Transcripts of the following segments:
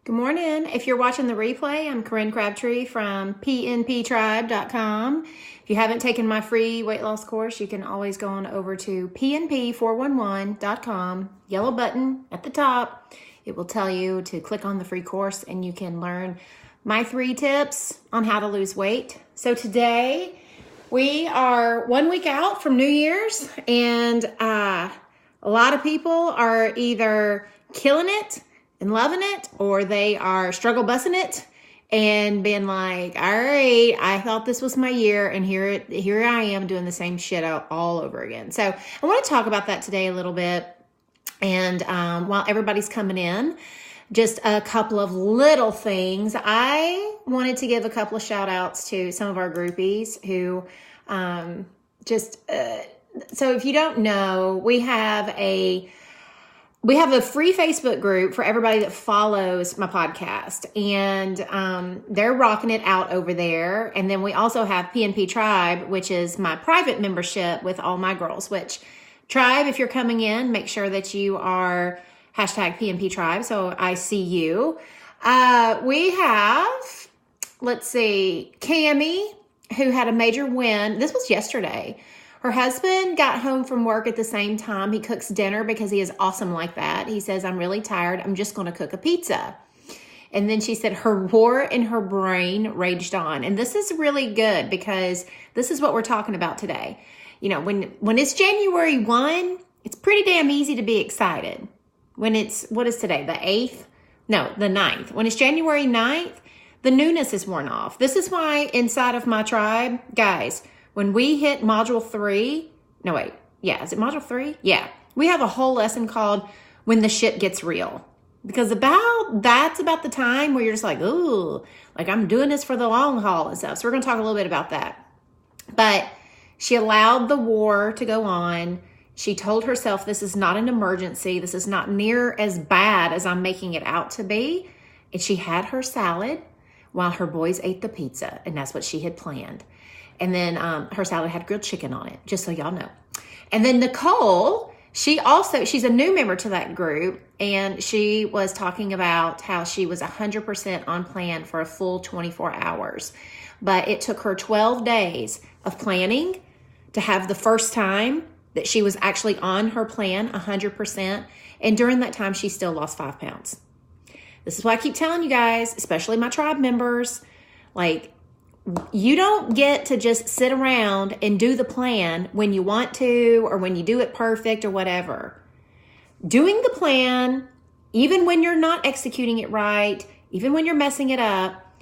Good morning. If you're watching the replay, I'm Corinne Crabtree from pnptribe.com. If you haven't taken my free weight loss course, you can always go on over to pnp411.com. Yellow button at the top. It will tell you to click on the free course and you can learn my 3 tips on how to lose weight. So today we are 1 week out from New Year's, and a lot of people are either killing it and loving it, or they are struggle bussing it and being like, all right, I thought this was my year, and here I am doing the same shit all over again. So I want to talk about that today a little bit. And while everybody's coming in, just a couple of little things. I wanted to give a couple of shout outs to some of our groupies who so if you don't know, we have a free Facebook group for everybody that follows my podcast, and they're rocking it out over there. And then we also have PNP Tribe, which is my private membership with all my girls, which Tribe, if you're coming in, make sure that you are hashtag PNP Tribe so I see you. We have, let's see, Cammie, who had a major win. This was yesterday. Her husband got home from work at the same time. He cooks dinner because he is awesome like that. He says, I'm really tired. I'm just going to cook a pizza. And then she said her war in her brain raged on. And this is really good because this is what we're talking about today. You know, when it's January 1, it's pretty damn easy to be excited. When it's, what is today, the 8th? No, the 9th. When it's January 9th, the newness is worn off. This is why inside of my tribe, guys, when we hit module 3, no wait, yeah, is it module 3? Yeah. We have a whole lesson called When the Shit Gets Real. Because that's about the time where you're just like, ooh, like I'm doing this for the long haul and stuff. So we're going to talk a little bit about that. But she allowed the war to go on. She told herself, this is not an emergency. This is not near as bad as I'm making it out to be. And she had her salad while her boys ate the pizza. And that's what she had planned. And then her salad had grilled chicken on it, just so y'all know. And then Nicole, she's a new member to that group. And she was talking about how she was 100% on plan for a full 24 hours. But it took her 12 days of planning to have the first time that she was actually on her plan 100%. And during that time, she still lost 5 pounds. This is why I keep telling you guys, especially my tribe members, like, you don't get to just sit around and do the plan when you want to or when you do it perfect or whatever. Doing the plan, even when you're not executing it right, even when you're messing it up,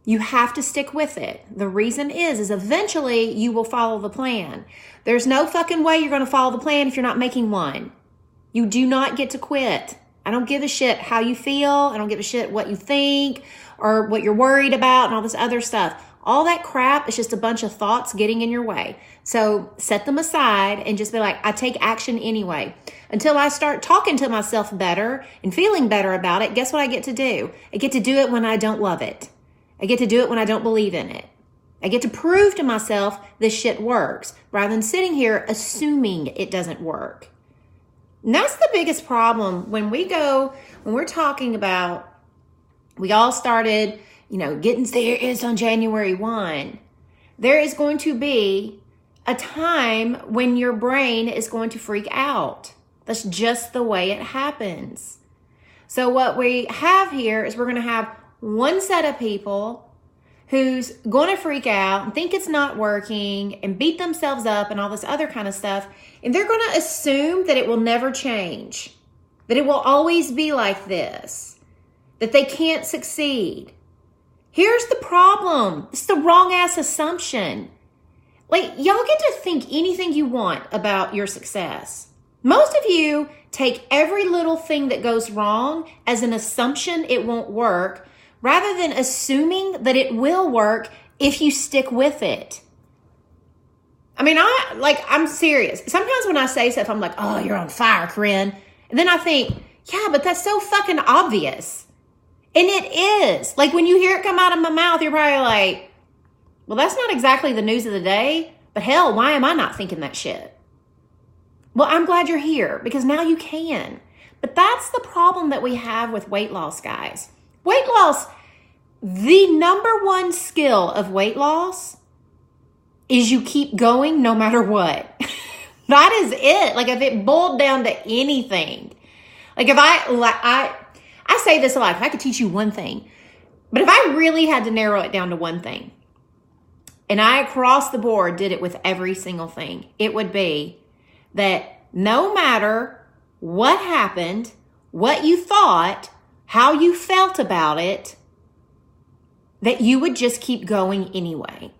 you have to stick with it. The reason is eventually you will follow the plan. There's no fucking way you're going to follow the plan if you're not making one. You do not get to quit. I don't give a shit how you feel. I don't give a shit what you think or what you're worried about and all this other stuff. All that crap is just a bunch of thoughts getting in your way. So set them aside and just be like, I take action anyway. Until I start talking to myself better and feeling better about it, guess what I get to do? I get to do it when I don't love it. I get to do it when I don't believe in it. I get to prove to myself this shit works rather than sitting here assuming it doesn't work. And that's the biggest problem when we're talking about, we all started, getting serious on January 1. There is going to be a time when your brain is going to freak out. That's just the way it happens. So what we have here is we're going to have one set of people who's going to freak out and think it's not working and beat themselves up and all this other kind of stuff. And they're going to assume that it will never change, that it will always be like this, that they can't succeed. Here's the problem. It's the wrong ass assumption. Like, y'all get to think anything you want about your success. Most of you take every little thing that goes wrong as an assumption it won't work, rather than assuming that it will work if you stick with it. I mean, I'm serious. Sometimes when I say stuff, I'm like, oh, you're on fire, Corinne. And then I think, yeah, but that's so fucking obvious. And it is. Like, when you hear it come out of my mouth, you're probably like, well, that's not exactly the news of the day, but hell, why am I not thinking that shit? Well, I'm glad you're here because now you can. But that's the problem that we have with weight loss, guys. Weight loss, the number one skill of weight loss is you keep going no matter what. That is it. Like if it boiled down to anything, like if I say this a lot, if I could teach you one thing, but if I really had to narrow it down to one thing, and I across the board did it with every single thing, it would be that no matter what happened, what you thought, how you felt about it, that you would just keep going anyway.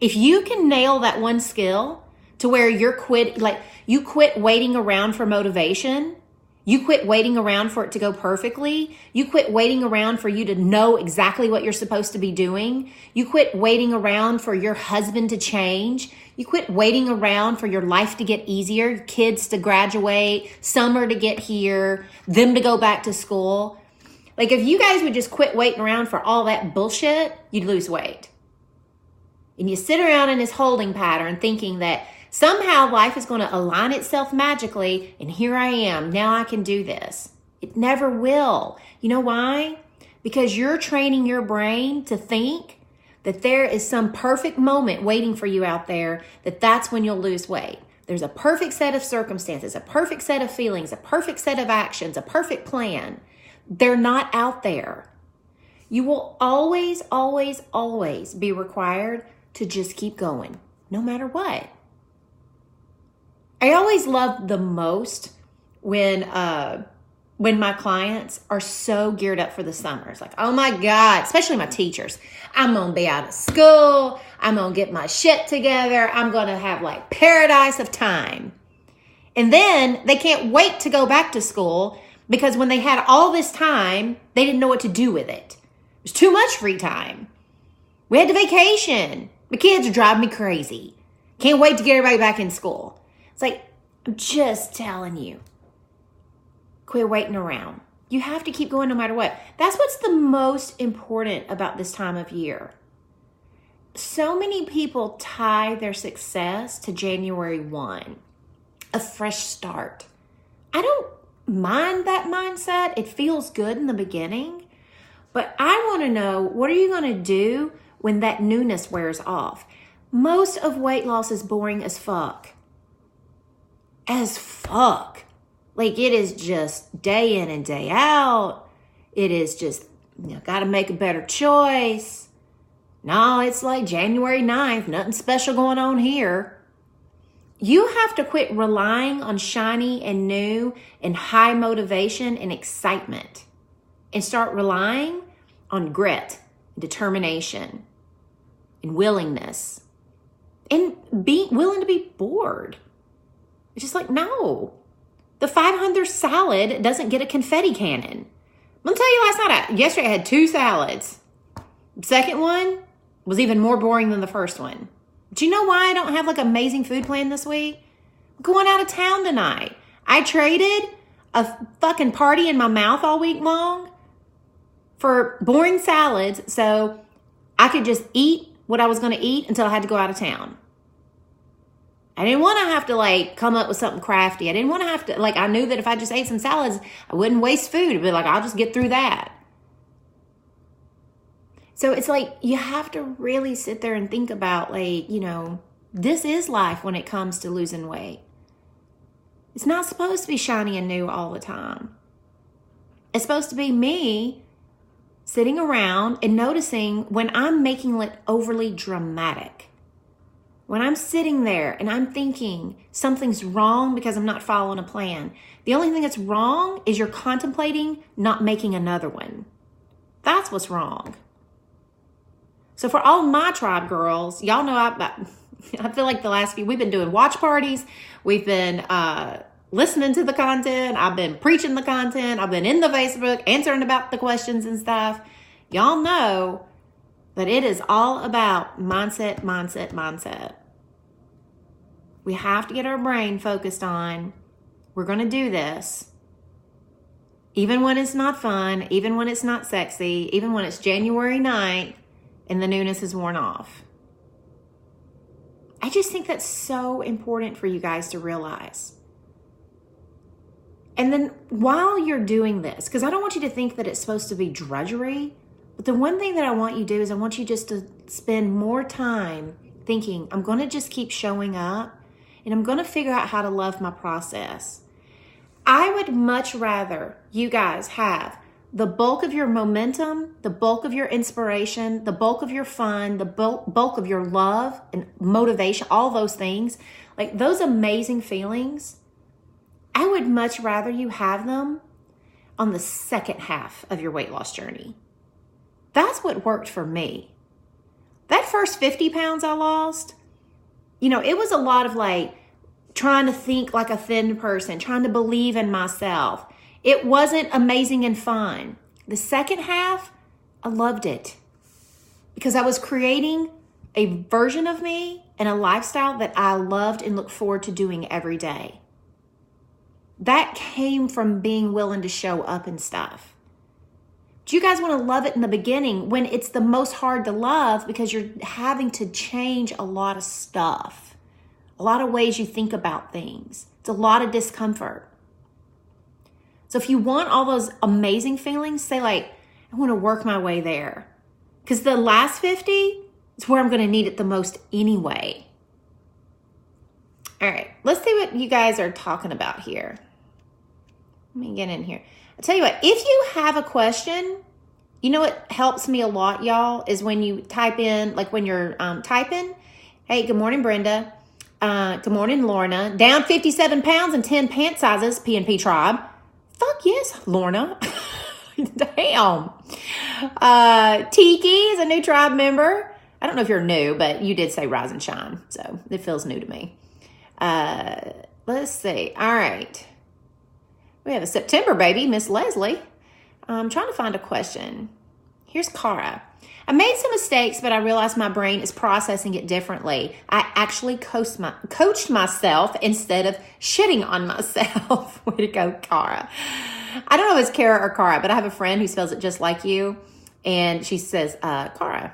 If you can nail that one skill to where you quit waiting around for motivation, you quit waiting around for it to go perfectly, you quit waiting around for you to know exactly what you're supposed to be doing, you quit waiting around for your husband to change, you quit waiting around for your life to get easier, your kids to graduate, summer to get here, them to go back to school. Like if you guys would just quit waiting around for all that bullshit, you'd lose weight. And you sit around in this holding pattern thinking that somehow life is going to align itself magically, and here I am, now I can do this. It never will. You know why? Because you're training your brain to think that there is some perfect moment waiting for you out there, that's when you'll lose weight. There's a perfect set of circumstances, a perfect set of feelings, a perfect set of actions, a perfect plan. They're not out there. You will always, always, always be required to just keep going, no matter what. I always love the most when my clients are so geared up for the summer. It's like, oh my God, especially my teachers. I'm going to be out of school. I'm going to get my shit together. I'm going to have like paradise of time. And then they can't wait to go back to school because when they had all this time, they didn't know what to do with it. There's too much free time. We had to vacation. The kids are driving me crazy. Can't wait to get everybody back in school. It's like, I'm just telling you, quit waiting around. You have to keep going no matter what. That's what's the most important about this time of year. So many people tie their success to January 1, a fresh start. I don't mind that mindset. It feels good in the beginning. But I want to know, what are you going to do when that newness wears off? Most of weight loss is boring as fuck. Like it is just day in and day out. It is just, got to make a better choice. No, it's like January 9th, nothing special going on here. You have to quit relying on shiny and new and high motivation and excitement and start relying on grit, determination, and willingness, and being willing to be bored. It's just like, no, the 500 salad doesn't get a confetti cannon. I'm going to tell you yesterday I had 2 salads. The second one was even more boring than the first one. Do you know why I don't have like amazing food plan this week? I'm going out of town tonight. I traded a fucking party in my mouth all week long for boring salads so I could just eat what I was going to eat until I had to go out of town. I didn't want to have to come up with something crafty. I didn't want to have to, I knew that if I just ate some salads, I wouldn't waste food. It'd be like, I'll just get through that. So it's like, you have to really sit there and think about this is life when it comes to losing weight. It's not supposed to be shiny and new all the time. It's supposed to be me sitting around and noticing when I'm making it overly dramatic. When I'm sitting there and I'm thinking something's wrong because I'm not following a plan, the only thing that's wrong is you're contemplating not making another one. That's what's wrong. So for all my tribe girls, y'all know I feel like the last few, we've been doing watch parties. We've been listening to the content. I've been preaching the content. I've been in the Facebook answering about the questions and stuff. Y'all know that it is all about mindset, mindset, mindset. We have to get our brain focused on, we're going to do this. Even when it's not fun, even when it's not sexy, even when it's January 9th and the newness is worn off. I just think that's so important for you guys to realize. And then while you're doing this, because I don't want you to think that it's supposed to be drudgery, but the one thing that I want you to do is I want you just to spend more time thinking, I'm going to just keep showing up and I'm going to figure out how to love my process. I would much rather you guys have the bulk of your momentum, the bulk of your inspiration, the bulk of your fun, the bulk of your love and motivation, all those things, like those amazing feelings. I would much rather you have them on the second half of your weight loss journey. That's what worked for me. That first 50 pounds I lost, it was a lot of like trying to think like a thin person, trying to believe in myself. It wasn't amazing and fun. The second half, I loved it because I was creating a version of me and a lifestyle that I loved and looked forward to doing every day. That came from being willing to show up and stuff. Do you guys want to love it in the beginning when it's the most hard to love because you're having to change a lot of stuff, a lot of ways you think about things. It's a lot of discomfort. So if you want all those amazing feelings, say like, I want to work my way there. Because the last 50 is where I'm going to need it the most anyway. All right, let's see what you guys are talking about here. Let me get in here. I tell you what, if you have a question, what helps me a lot, y'all, is when you type in, like when you're typing, hey, good morning, Brenda. Good morning, Lorna. Down 57 pounds and 10 pant sizes, PNP tribe. Fuck yes, Lorna. Damn. Tiki is a new tribe member. I don't know if you're new, but you did say rise and shine, so it feels new to me. Let's see. All right. We have a September baby, Miss Leslie. I'm trying to find a question. Here's Cara. I made some mistakes, but I realized my brain is processing it differently. I actually coached myself instead of shitting on myself. Way to go, Cara. I don't know if it's Kara or Cara, but I have a friend who spells it just like you. And she says, Cara.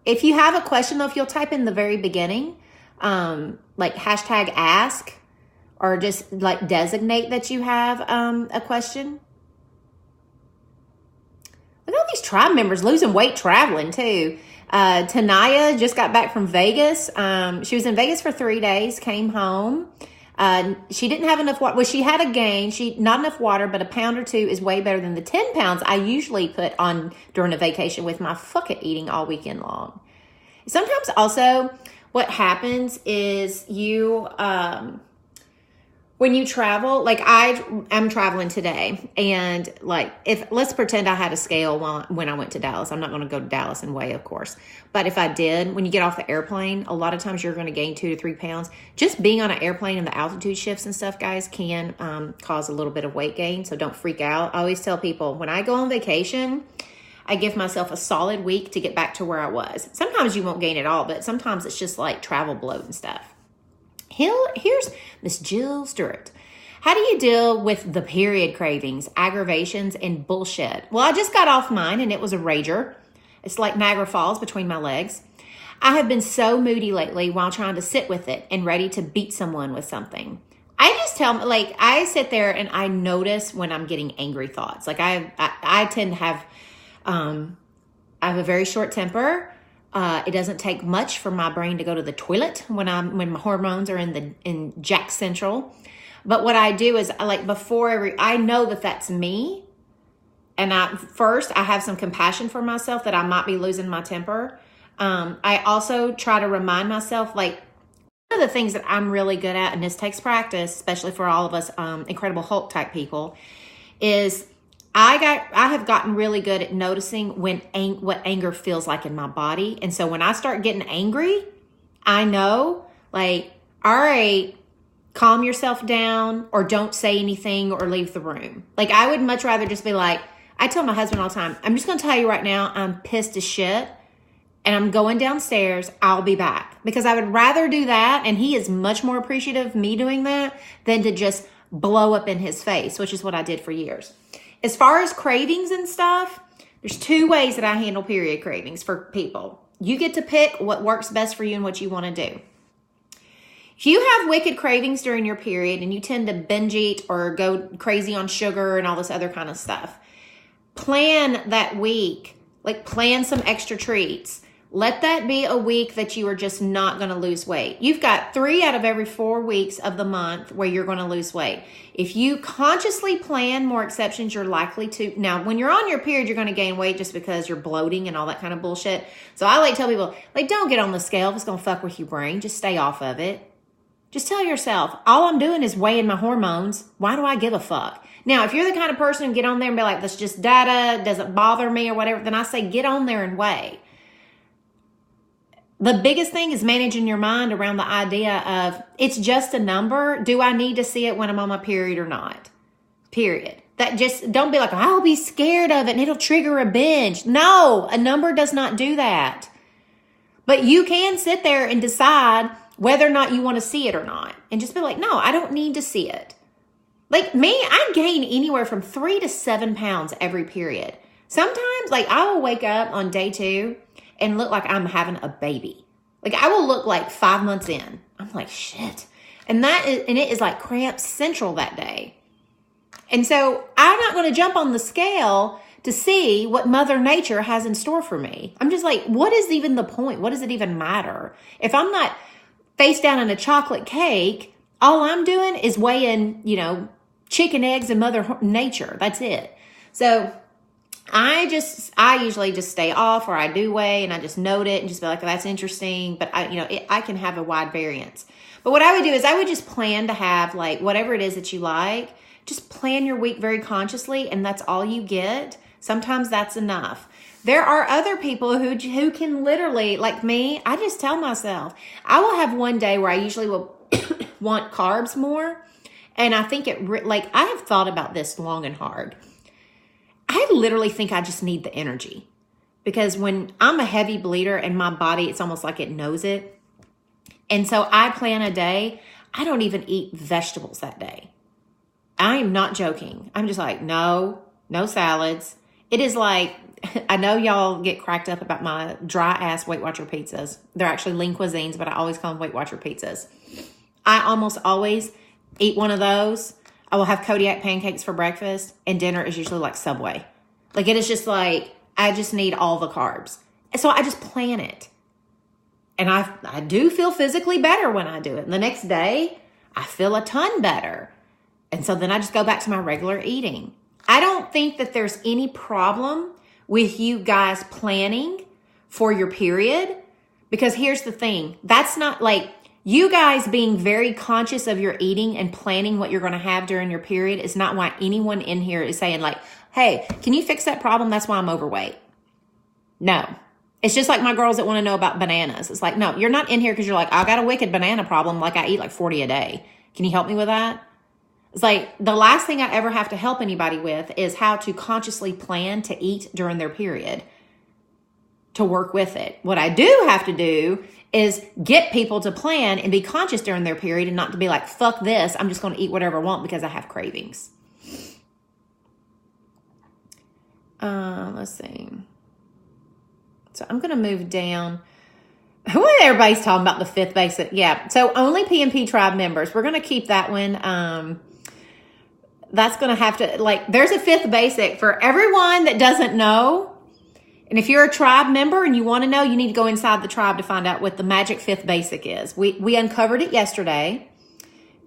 If you have a question, though, if you'll type in the very beginning, like hashtag ask, or just like designate that you have a question. Look at all these tribe members losing weight traveling too. Tanaya just got back from Vegas. She was in Vegas for 3 days, came home. She didn't have enough water. Well, she had a gain. Not enough water, but a pound or two is way better than the 10 pounds I usually put on during a vacation with my fuck it eating all weekend long. Sometimes also what happens is you, when you travel, like I'm traveling today, and like let's pretend I had a scale when I went to Dallas. I'm not going to go to Dallas and weigh, of course. But if I did, when you get off the airplane, a lot of times you're going to gain 2 to 3 pounds. Just being on an airplane and the altitude shifts and stuff, guys, can cause a little bit of weight gain. So don't freak out. I always tell people when I go on vacation, I give myself a solid week to get back to where I was. Sometimes you won't gain it all, but sometimes it's just like travel bloat and stuff. Here's Miss Jill Stewart. How do you deal with the period cravings, aggravations, and bullshit? Well, I just got off mine and it was a rager. It's like Niagara Falls between my legs. I have been so moody lately while trying to sit with it and ready to beat someone with something. I just I sit there and I notice when I'm getting angry thoughts. Like I tend to have, I have a very short temper. It doesn't take much for my brain to go to the toilet when my hormones are in Jack Central. But what I do is I know that that's me. And first I have some compassion for myself that I might be losing my temper. I also try to remind myself, like, one of the things that I'm really good at, and this takes practice, especially for all of us Incredible Hulk type people, is I have gotten really good at noticing what anger feels like in my body. And so when I start getting angry, I know, like, all right, calm yourself down, or don't say anything, or leave the room. Like, I would much rather just be like, I tell my husband all the time, I'm just going to tell you right now, I'm pissed as shit and I'm going downstairs. I'll be back. Because I would rather do that, and he is much more appreciative of me doing that than to just blow up in his face, which is what I did for years. As far as cravings and stuff, there's 2 ways that I handle period cravings for people. You get to pick what works best for you and what you want to do. If you have wicked cravings during your period and you tend to binge eat or go crazy on sugar and all this other kind of stuff, plan that week. Like, plan some extra treats. Let that be a week that you are just not going to lose weight. You've got 3 out of every 4 weeks of the month where you're going to lose weight. If you consciously plan more exceptions, you're likely to. Now, when you're on your period, you're going to gain weight just because you're bloating and all that kind of bullshit. So I like to tell people, like, don't get on the scale if it's going to fuck with your brain. Just stay off of it. Just tell yourself, all I'm doing is weighing my hormones. Why do I give a fuck? Now, if you're the kind of person who get on there and be like, that's just data, doesn't bother me or whatever, then I say get on there and weigh. The biggest thing is managing your mind around the idea of it's just a number. Do I need to see it when I'm on my period or not? Period. That just, don't be like, I'll be scared of it and it'll trigger a binge. No, a number does not do that. But you can sit there and decide whether or not you want to see it or not. And just be like, no, I don't need to see it. Like me, I gain anywhere from 3 to 7 pounds every period. Sometimes, like, I will wake up on day 2 and look like I'm having a baby. Like, I will look like 5 months in. I'm like, shit. And it is like cramp central that day. And so I'm not going to jump on the scale to see what Mother Nature has in store for me. I'm just like, what is even the point? What does it even matter? If I'm not face down in a chocolate cake, all I'm doing is weighing, chicken eggs and Mother Nature. That's it. So I usually just stay off, or I do weigh and I just note it and just be like, oh, that's interesting. But I can have a wide variance. But what I would do is I would just plan to have, like, whatever it is that you like, just plan your week very consciously, and that's all you get. Sometimes that's enough. There are other people who can literally, like me, I just tell myself, I will have one day where I usually will want carbs more. And I think I have thought about this long and hard. I literally think I just need the energy, because when I'm a heavy bleeder and my body, it's almost like it knows it. And so I plan a day. I don't even eat vegetables that day. I am not joking. I'm just like, no salads. It is like, I know y'all get cracked up about my dry ass Weight Watcher pizzas. They're actually lean cuisines, but I always call them Weight Watcher pizzas. I almost always eat one of those. I will have Kodiak pancakes for breakfast, and dinner is usually like Subway. Like, it is just like, I just need all the carbs. And so I just plan it. And I do feel physically better when I do it. And the next day, I feel a ton better. And so then I just go back to my regular eating. I don't think that there's any problem with you guys planning for your period, because here's the thing. That's not like, you guys being very conscious of your eating and planning what you're going to have during your period is not why anyone in here is saying, like, hey, can you fix that problem? That's why I'm overweight. No. It's just like my girls that want to know about bananas. It's like, no, you're not in here because you're like, I got a wicked banana problem. Like, I eat like 40 a day. Can you help me with that? It's like, the last thing I ever have to help anybody with is how to consciously plan to eat during their period, to work with it. What I do have to do is get people to plan and be conscious during their period, and not to be like, fuck this, I'm just going to eat whatever I want because I have cravings. Let's see. So I'm going to move down. What everybody's talking about, the 5th basic. Yeah. So only PMP tribe members. We're going to keep that one. That's going to have to, like, there's a 5th basic for everyone that doesn't know. And if you're a tribe member and you want to know, you need to go inside the tribe to find out what the magic 5th basic is. We uncovered it yesterday.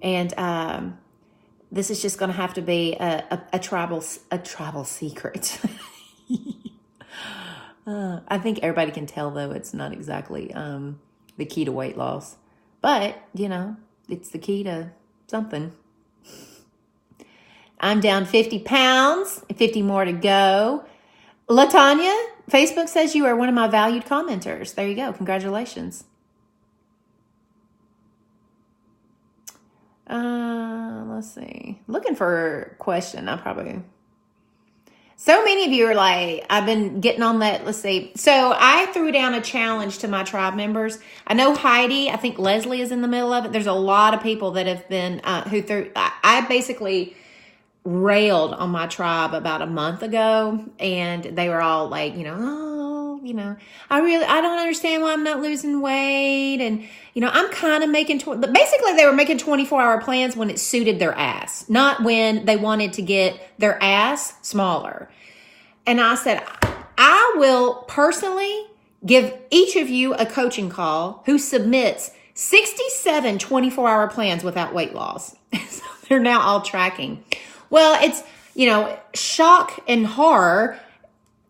And this is just going to have to be a tribal secret. I think everybody can tell, though, it's not exactly the key to weight loss. But, it's the key to something. I'm down 50 pounds, 50 more to go. LaTanya, Facebook says you are one of my valued commenters. There you go. Congratulations. Let's see. Looking for a question. So many of you are like, I've been getting on that. Let's see. So I threw down a challenge to my tribe members. I know Heidi, I think Leslie is in the middle of it. There's a lot of people that have been, I basically railed on my tribe about a month ago, and they were all like, I don't understand why I'm not losing weight. And, I'm kind of making, basically they were making 24-hour plans when it suited their ass, not when they wanted to get their ass smaller. And I said, I will personally give each of you a coaching call who submits 67 24-hour plans without weight loss. So they're now all tracking. Well, it's, shock and horror.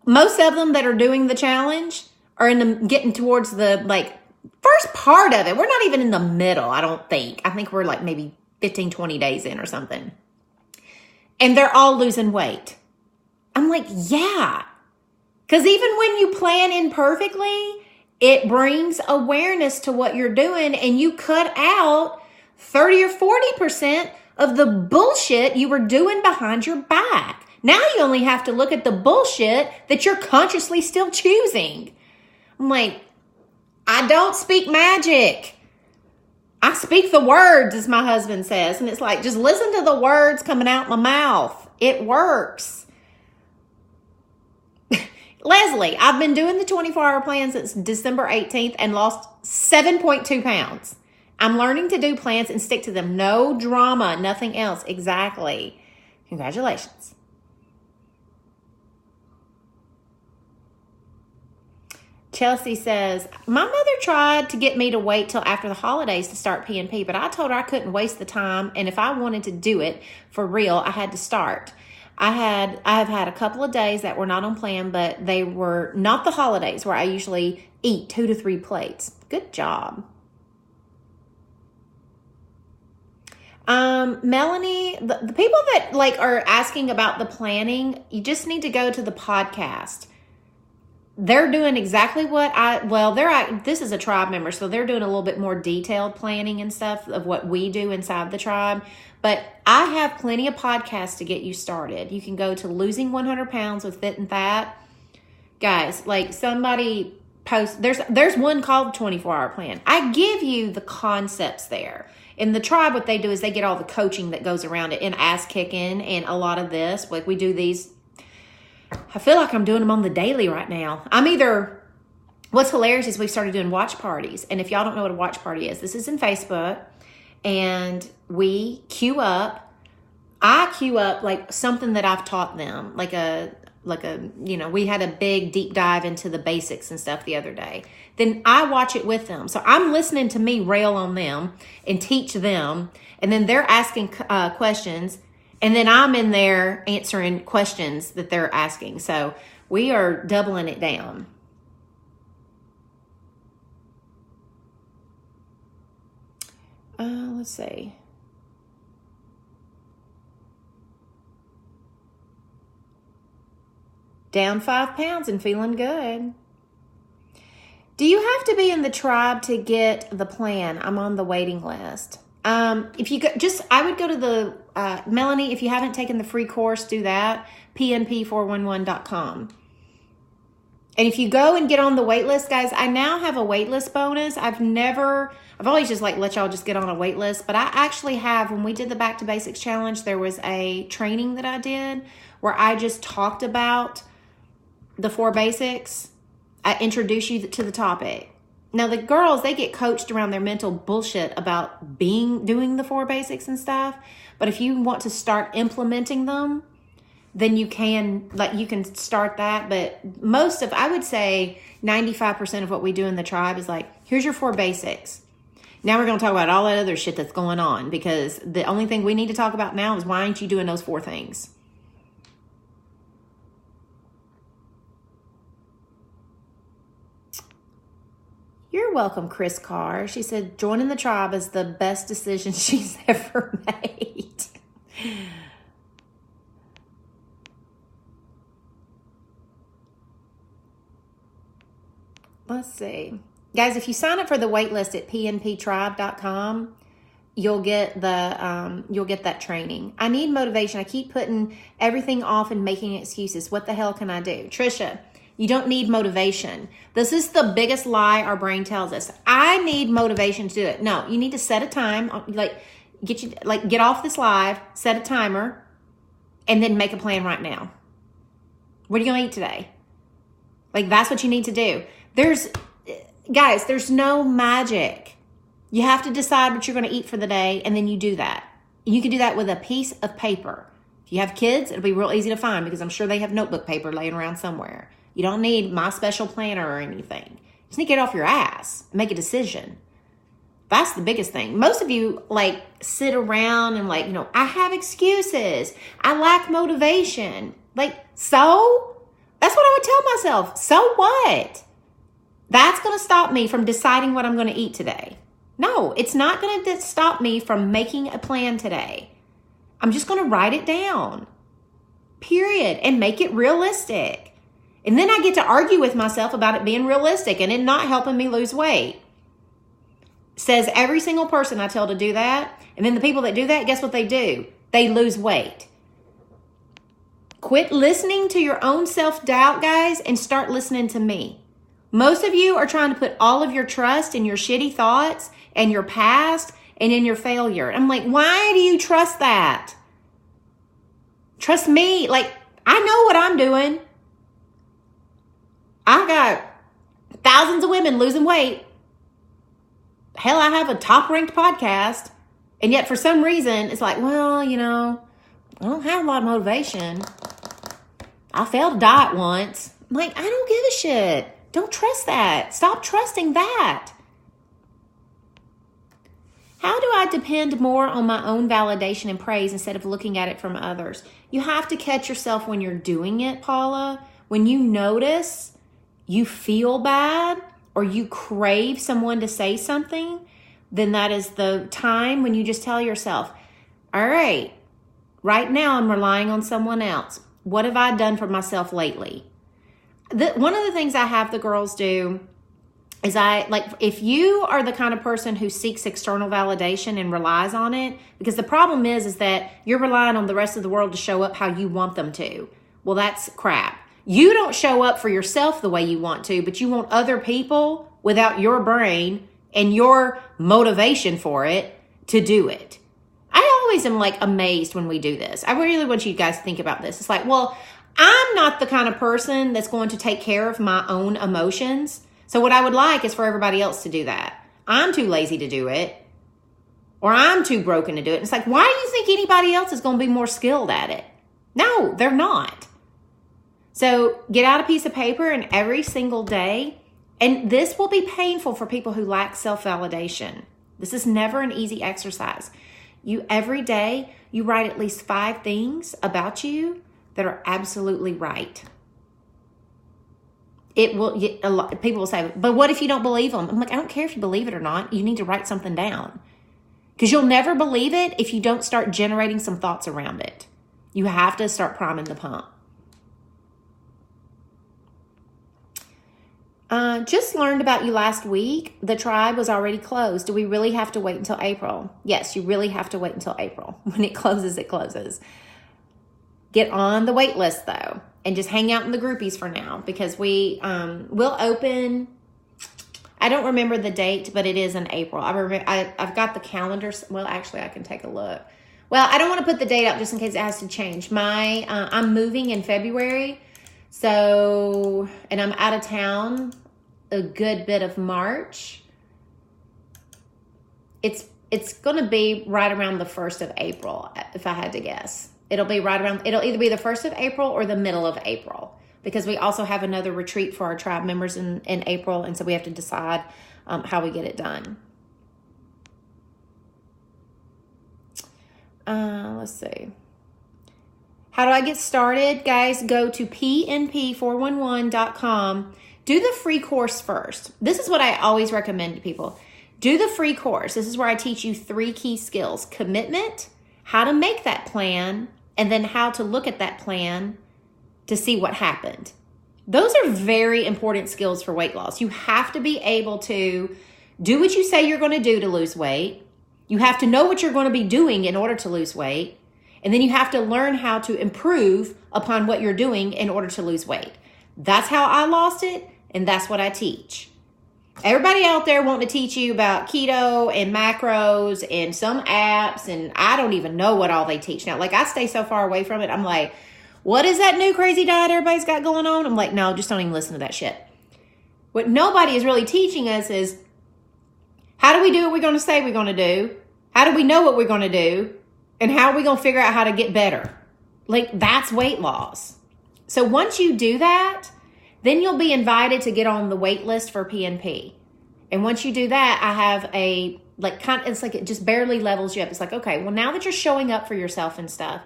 Most of them that are doing the challenge are getting towards the first part of it. We're not even in the middle, I don't think. I think we're maybe 15, 20 days in or something. And they're all losing weight. I'm yeah. Because even when you plan imperfectly, it brings awareness to what you're doing, and you cut out 30 or 40% of the bullshit you were doing behind your back. Now you only have to look at the bullshit that you're consciously still choosing. I'm I don't speak magic. I speak the words, as my husband says. And it's just listen to the words coming out my mouth. It works. Leslie, I've been doing the 24-hour plan since December 18th and lost 7.2 pounds. I'm learning to do plans and stick to them. No drama, nothing else. Exactly. Congratulations. Chelsea says, my mother tried to get me to wait till after the holidays to start P&P, but I told her I couldn't waste the time, and if I wanted to do it for real, I had to start. I have had a couple of days that were not on plan, but they were not the holidays where I usually eat 2 to 3 plates. Good job. Melanie, the people that are asking about the planning, you just need to go to the podcast. They're doing exactly what this is a tribe member, so they're doing a little bit more detailed planning and stuff of what we do inside the tribe. But I have plenty of podcasts to get you started. You can go to Losing 100 Pounds with Fit and Fat. Guys, somebody post, there's one called 24-hour plan. I give you the concepts there. In the tribe, what they do is they get all the coaching that goes around it and ass kicking and a lot of this. We do these. I feel like I'm doing them on the daily right now. What's hilarious is we've started doing watch parties. And if y'all don't know what a watch party is, this is in Facebook. And we queue up. I queue up something that I've taught them. We had a big deep dive into the basics and stuff the other day. Then I watch it with them. So I'm listening to me rail on them and teach them. And then they're asking questions. And then I'm in there answering questions that they're asking. So we are doubling it down. Let's see. Down 5 pounds and feeling good. Do you have to be in the tribe to get the plan? I'm on the waiting list. If you I would go to the, Melanie, if you haven't taken the free course, do that, pnp411.com. And if you go and get on the wait list, guys, I now have a wait list bonus. I've always just let y'all just get on a wait list, but I actually have, when we did the Back to Basics Challenge, there was a training that I did where I just talked about the 4 basics. I introduce you to the topic. Now, the girls, they get coached around their mental bullshit about doing the 4 basics and stuff. But if you want to start implementing them, then you can start that. But I would say 95% of what we do in the tribe is here's your 4 basics. Now we're going to talk about all that other shit that's going on, because the only thing we need to talk about now is why aren't you doing those 4 things? You're welcome, Chris Carr. She said, joining the tribe is the best decision she's ever made. Let's see. Guys, if you sign up for the wait list at pnptribe.com, you'll get that training. I need motivation. I keep putting everything off and making excuses. What the hell can I do? Trisha, you don't need motivation. This is the biggest lie our brain tells us. I need motivation to do it. No, you need to set a time, get off this live, set a timer, and then make a plan right now. What are you going to eat today? Like, that's what you need to do. Guys, there's no magic. You have to decide what you're going to eat for the day, and then you do that. You can do that with a piece of paper. If you have kids, it'll be real easy to find because I'm sure they have notebook paper laying around somewhere. You don't need my special planner or anything. You just need to get off your ass and make a decision. That's the biggest thing. Most of you like sit around and like, I have excuses. I lack motivation. Like, so? That's what I would tell myself. So what? That's going to stop me from deciding what I'm going to eat today. No, it's not going to stop me from making a plan today. I'm just going to write it down. Period. And make it realistic. And then I get to argue with myself about it being realistic and it not helping me lose weight. Says every single person I tell to do that. And then the people that do that, guess what they do? They lose weight. Quit listening to your own self-doubt, guys, and start listening to me. Most of you are trying to put all of your trust in your shitty thoughts and your past and in your failure. I'm like, why do you trust that? Trust me. Like, I know what I'm doing. I got thousands of women losing weight. Hell, I have a top-ranked podcast. And yet, for some reason, it's like, well, I don't have a lot of motivation. I failed a diet once. I'm like, I don't give a shit. Don't trust that. Stop trusting that. How do I depend more on my own validation and praise instead of looking at it from others? You have to catch yourself when you're doing it, Paula. When you notice you feel bad or you crave someone to say something, then that is the time when you just tell yourself, all right, right now I'm relying on someone else. What have I done for myself lately? One of the things I have the girls do is if you are the kind of person who seeks external validation and relies on it, because the problem is that you're relying on the rest of the world to show up how you want them to. Well, that's crap. You don't show up for yourself the way you want to, but you want other people without your brain and your motivation for it to do it. I always am like amazed when we do this. I really want you guys to think about this. It's like, well, I'm not the kind of person that's going to take care of my own emotions. So what I would like is for everybody else to do that. I'm too lazy to do it. Or I'm too broken to do it. It's like, why do you think anybody else is going to be more skilled at it? No, they're not. So get out a piece of paper and every single day, and this will be painful for people who lack self-validation. This is never an easy exercise. Every day, you write at least 5 things about you that are absolutely right. People will say, but what if you don't believe them? I'm like, I don't care if you believe it or not. You need to write something down. Because you'll never believe it if you don't start generating some thoughts around it. You have to start priming the pump. Just learned about you last week. The tribe was already closed. Do we really have to wait until April? Yes, you really have to wait until April. When it closes, it closes. Get on the wait list, though, and just hang out in the groupies for now, because we'll open. I don't remember the date, but it is in April. I've got the calendar. Well, actually, I can take a look. Well, I don't want to put the date out just in case it has to change. I'm moving in February, and I'm out of town a good bit of March. It's going to be right around the 1st of April, if I had to guess. It'll either be the 1st of April or the middle of April, because we also have another retreat for our tribe members in April, and so we have to decide how we get it done. Let's see. How do I get started? Guys, go to pnp411.com. Do the free course first. This is what I always recommend to people. Do the free course. This is where I teach you 3 key skills: commitment, how to make that plan, and then how to look at that plan to see what happened. Those are very important skills for weight loss. You have to be able to do what you say you're going to do to lose weight. You have to know what you're going to be doing in order to lose weight. And then you have to learn how to improve upon what you're doing in order to lose weight. That's how I lost it, and that's what I teach. Everybody out there wanting to teach you about keto and macros and some apps, and I don't even know what all they teach now. Like, I stay so far away from it. I'm like, what is that new crazy diet everybody's got going on? I'm like, no, just don't even listen to that shit. What nobody is really teaching us is, how do we do what we're going to say we're going to do? How do we know what we're going to do? And how are we going to figure out how to get better? Like, that's weight loss. So once you do that, then you'll be invited to get on the wait list for PNP. And once you do that, I have a, it's like it just barely levels you up. It's like, okay, well, now that you're showing up for yourself and stuff,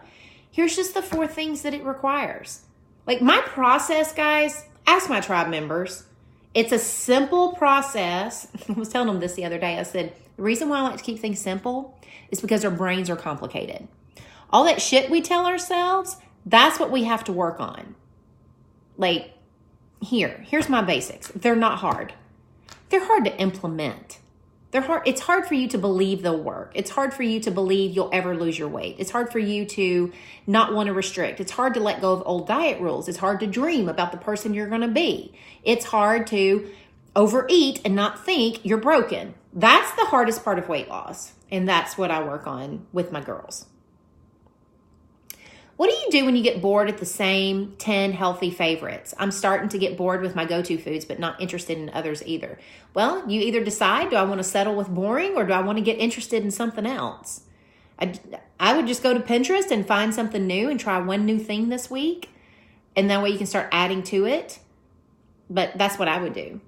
here's just the 4 things that it requires. Like, my process, guys, ask my tribe members. It's a simple process. I was telling them this the other day. I said, the reason why I like to keep things simple is because our brains are complicated. All that shit we tell ourselves, that's what we have to work on. Like, here's my basics. They're not hard. They're hard to implement. They're hard. It's hard for you to believe they'll work. It's hard for you to believe you'll ever lose your weight. It's hard for you to not want to restrict. It's hard to let go of old diet rules. It's hard to dream about the person you're going to be. It's hard to overeat and not think you're broken. That's the hardest part of weight loss. And that's what I work on with my girls. What do you do when you get bored at the same 10 healthy favorites? I'm starting to get bored with my go-to foods, but not interested in others either. Well, you either decide, do I want to settle with boring or do I want to get interested in something else? I would just go to Pinterest and find something new and try one new thing this week. And that way you can start adding to it. But that's what I would do.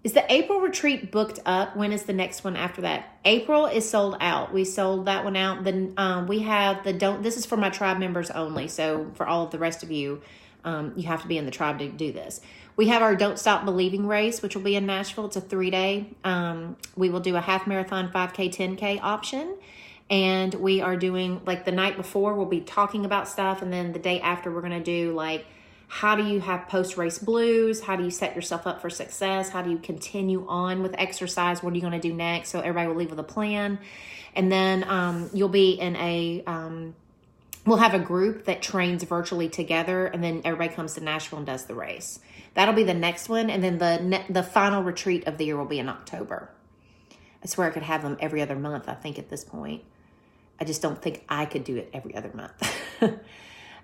Is the April retreat booked up? When is the next one after that? April is sold out. We sold that one out. Then we have this is for my tribe members only. So for all of the rest of you, you have to be in the tribe to do this. We have our Don't Stop Believing race, which will be in Nashville. It's a 3-day. We will do a half marathon, 5K, 10K option. And we are doing, like, the night before, we'll be talking about stuff. And then the day after, we're going to do, like, how do you have post-race blues? How do you set yourself up for success? How do you continue on with exercise? What are you going to do next? So everybody will leave with a plan. And then you'll be in we'll have a group that trains virtually together. And then everybody comes to Nashville and does the race. That'll be the next one. And then the final retreat of the year will be in October. I swear I could have them every other month, I think, at this point. I just don't think I could do it every other month.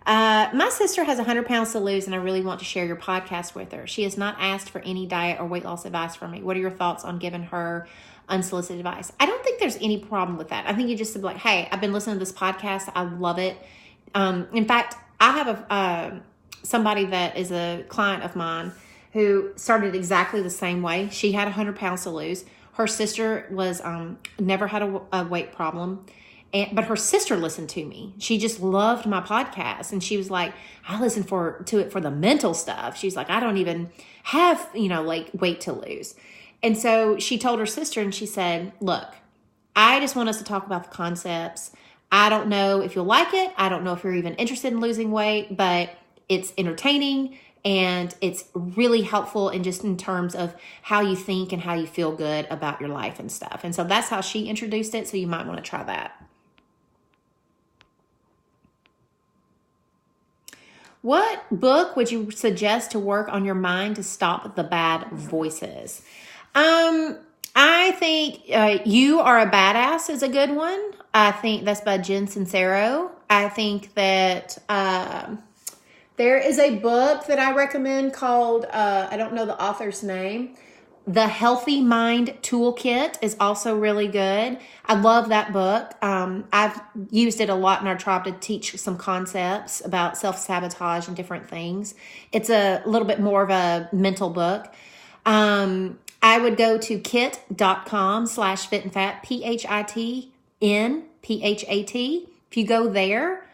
My sister has 100 pounds to lose, and I really want to share your podcast with her. She has not asked for any diet or weight loss advice from me. What are your thoughts on giving her unsolicited advice? I don't think there's any problem with that. I think you just be like, hey, I've been listening to this podcast. I love it. In fact, I have somebody that is a client of mine who started exactly the same way. She had 100 pounds to lose. Her sister was never had a weight problem. But her sister listened to me. She just loved my podcast. And she was like, I listen to it for the mental stuff. She's like, I don't even have, weight to lose. And so she told her sister and she said, look, I just want us to talk about the concepts. I don't know if you'll like it. I don't know if you're even interested in losing weight, but it's entertaining and it's really helpful in terms of how you think and how you feel good about your life and stuff. And so that's how she introduced it. So you might want to try that. What book would you suggest to work on your mind to stop the bad voices? I think You Are a Badass is a good one. I think that's by Jen Sincero. I think that there is a book that I recommend called, I don't know the author's name, The Healthy Mind Toolkit is also really good. I love that book. I've used it a lot in our tribe to teach some concepts about self-sabotage and different things. It's a little bit more of a mental book. I would go to kit.com/fitandfat, PHITNPHAT. If you go there,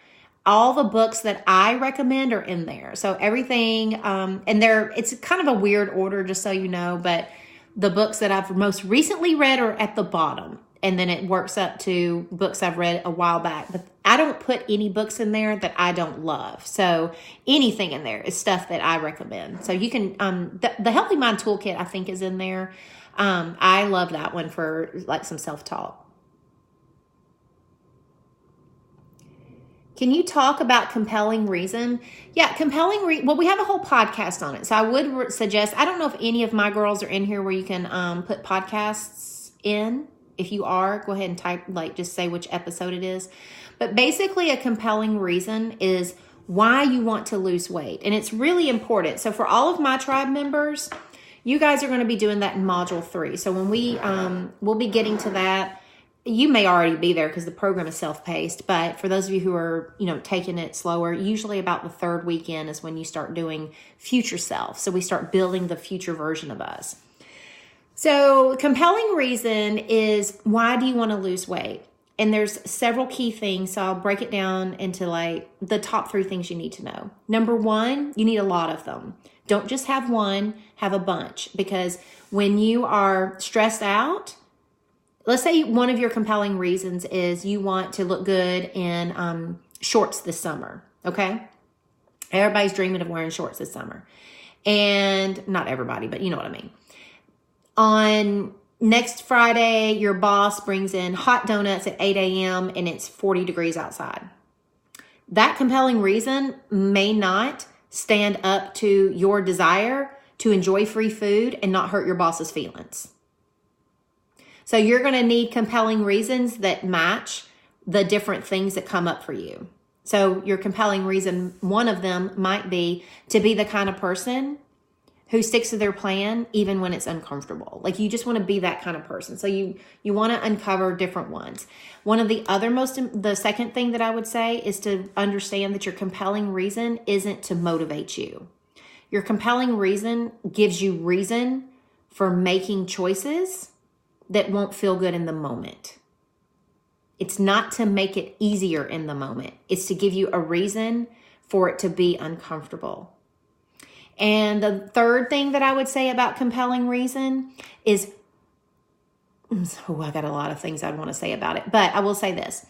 all the books that I recommend are in there. So everything, and it's kind of a weird order, just so you know, but the books that I've most recently read are at the bottom. And then it works up to books I've read a while back. But I don't put any books in there that I don't love. So anything in there is stuff that I recommend. So you can, the Healthy Mind Toolkit, I think, is in there. I love that one for like some self-talk. Can you talk about compelling reason? Yeah, well, we have a whole podcast on it. So I would suggest, I don't know if any of my girls are in here where you can put podcasts in. If you are, go ahead and type, just say which episode it is. But basically, a compelling reason is why you want to lose weight. And it's really important. So for all of my tribe members, you guys are going to be doing that in module 3. So when we'll be getting to that. You may already be there because the program is self-paced, but for those of you who are, taking it slower, usually about the 3rd weekend is when you start doing future self. So we start building the future version of us. So compelling reason is, why do you want to lose weight? And there's several key things. So I'll break it down into the top 3 things you need to know. Number 1, you need a lot of them. Don't just have one, have a bunch, because when you are stressed out, let's say one of your compelling reasons is you want to look good in shorts this summer, okay? Everybody's dreaming of wearing shorts this summer. And not everybody, but you know what I mean. On next Friday, your boss brings in hot donuts at 8 a.m. and it's 40 degrees outside. That compelling reason may not stand up to your desire to enjoy free food and not hurt your boss's feelings. So you're going to need compelling reasons that match the different things that come up for you. So your compelling reason, one of them might be to be the kind of person who sticks to their plan even when it's uncomfortable. You just want to be that kind of person. So you want to uncover different ones. One of the second thing that I would say is to understand that your compelling reason isn't to motivate you. Your compelling reason gives you reason for making choices that won't feel good in the moment. It's not to make it easier in the moment. It's to give you a reason for it to be uncomfortable. And the third thing that I would say about compelling reason is, I got a lot of things I'd want to say about it, but I will say this.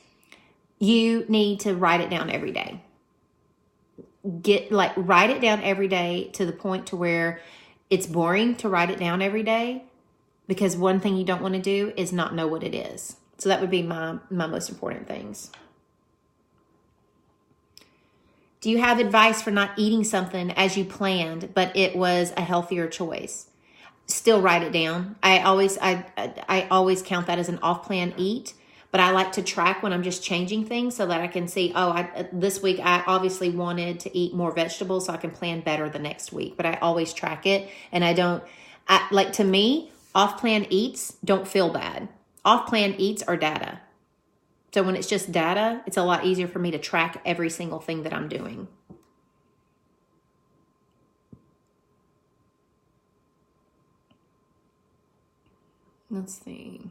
You need to write it down every day. Write it down every day to the point to where it's boring to write it down every day. Because one thing you don't want to do is not know what it is. So that would be my most important things. Do you have advice for not eating something as you planned, but it was a healthier choice? Still write it down. I always count that as an off-plan eat, but I like to track when I'm just changing things so that I can see, this week I obviously wanted to eat more vegetables so I can plan better the next week. But I always track it, and to me, off-plan eats don't feel bad. Off-plan eats are data. So when it's just data, it's a lot easier for me to track every single thing that I'm doing. Let's see.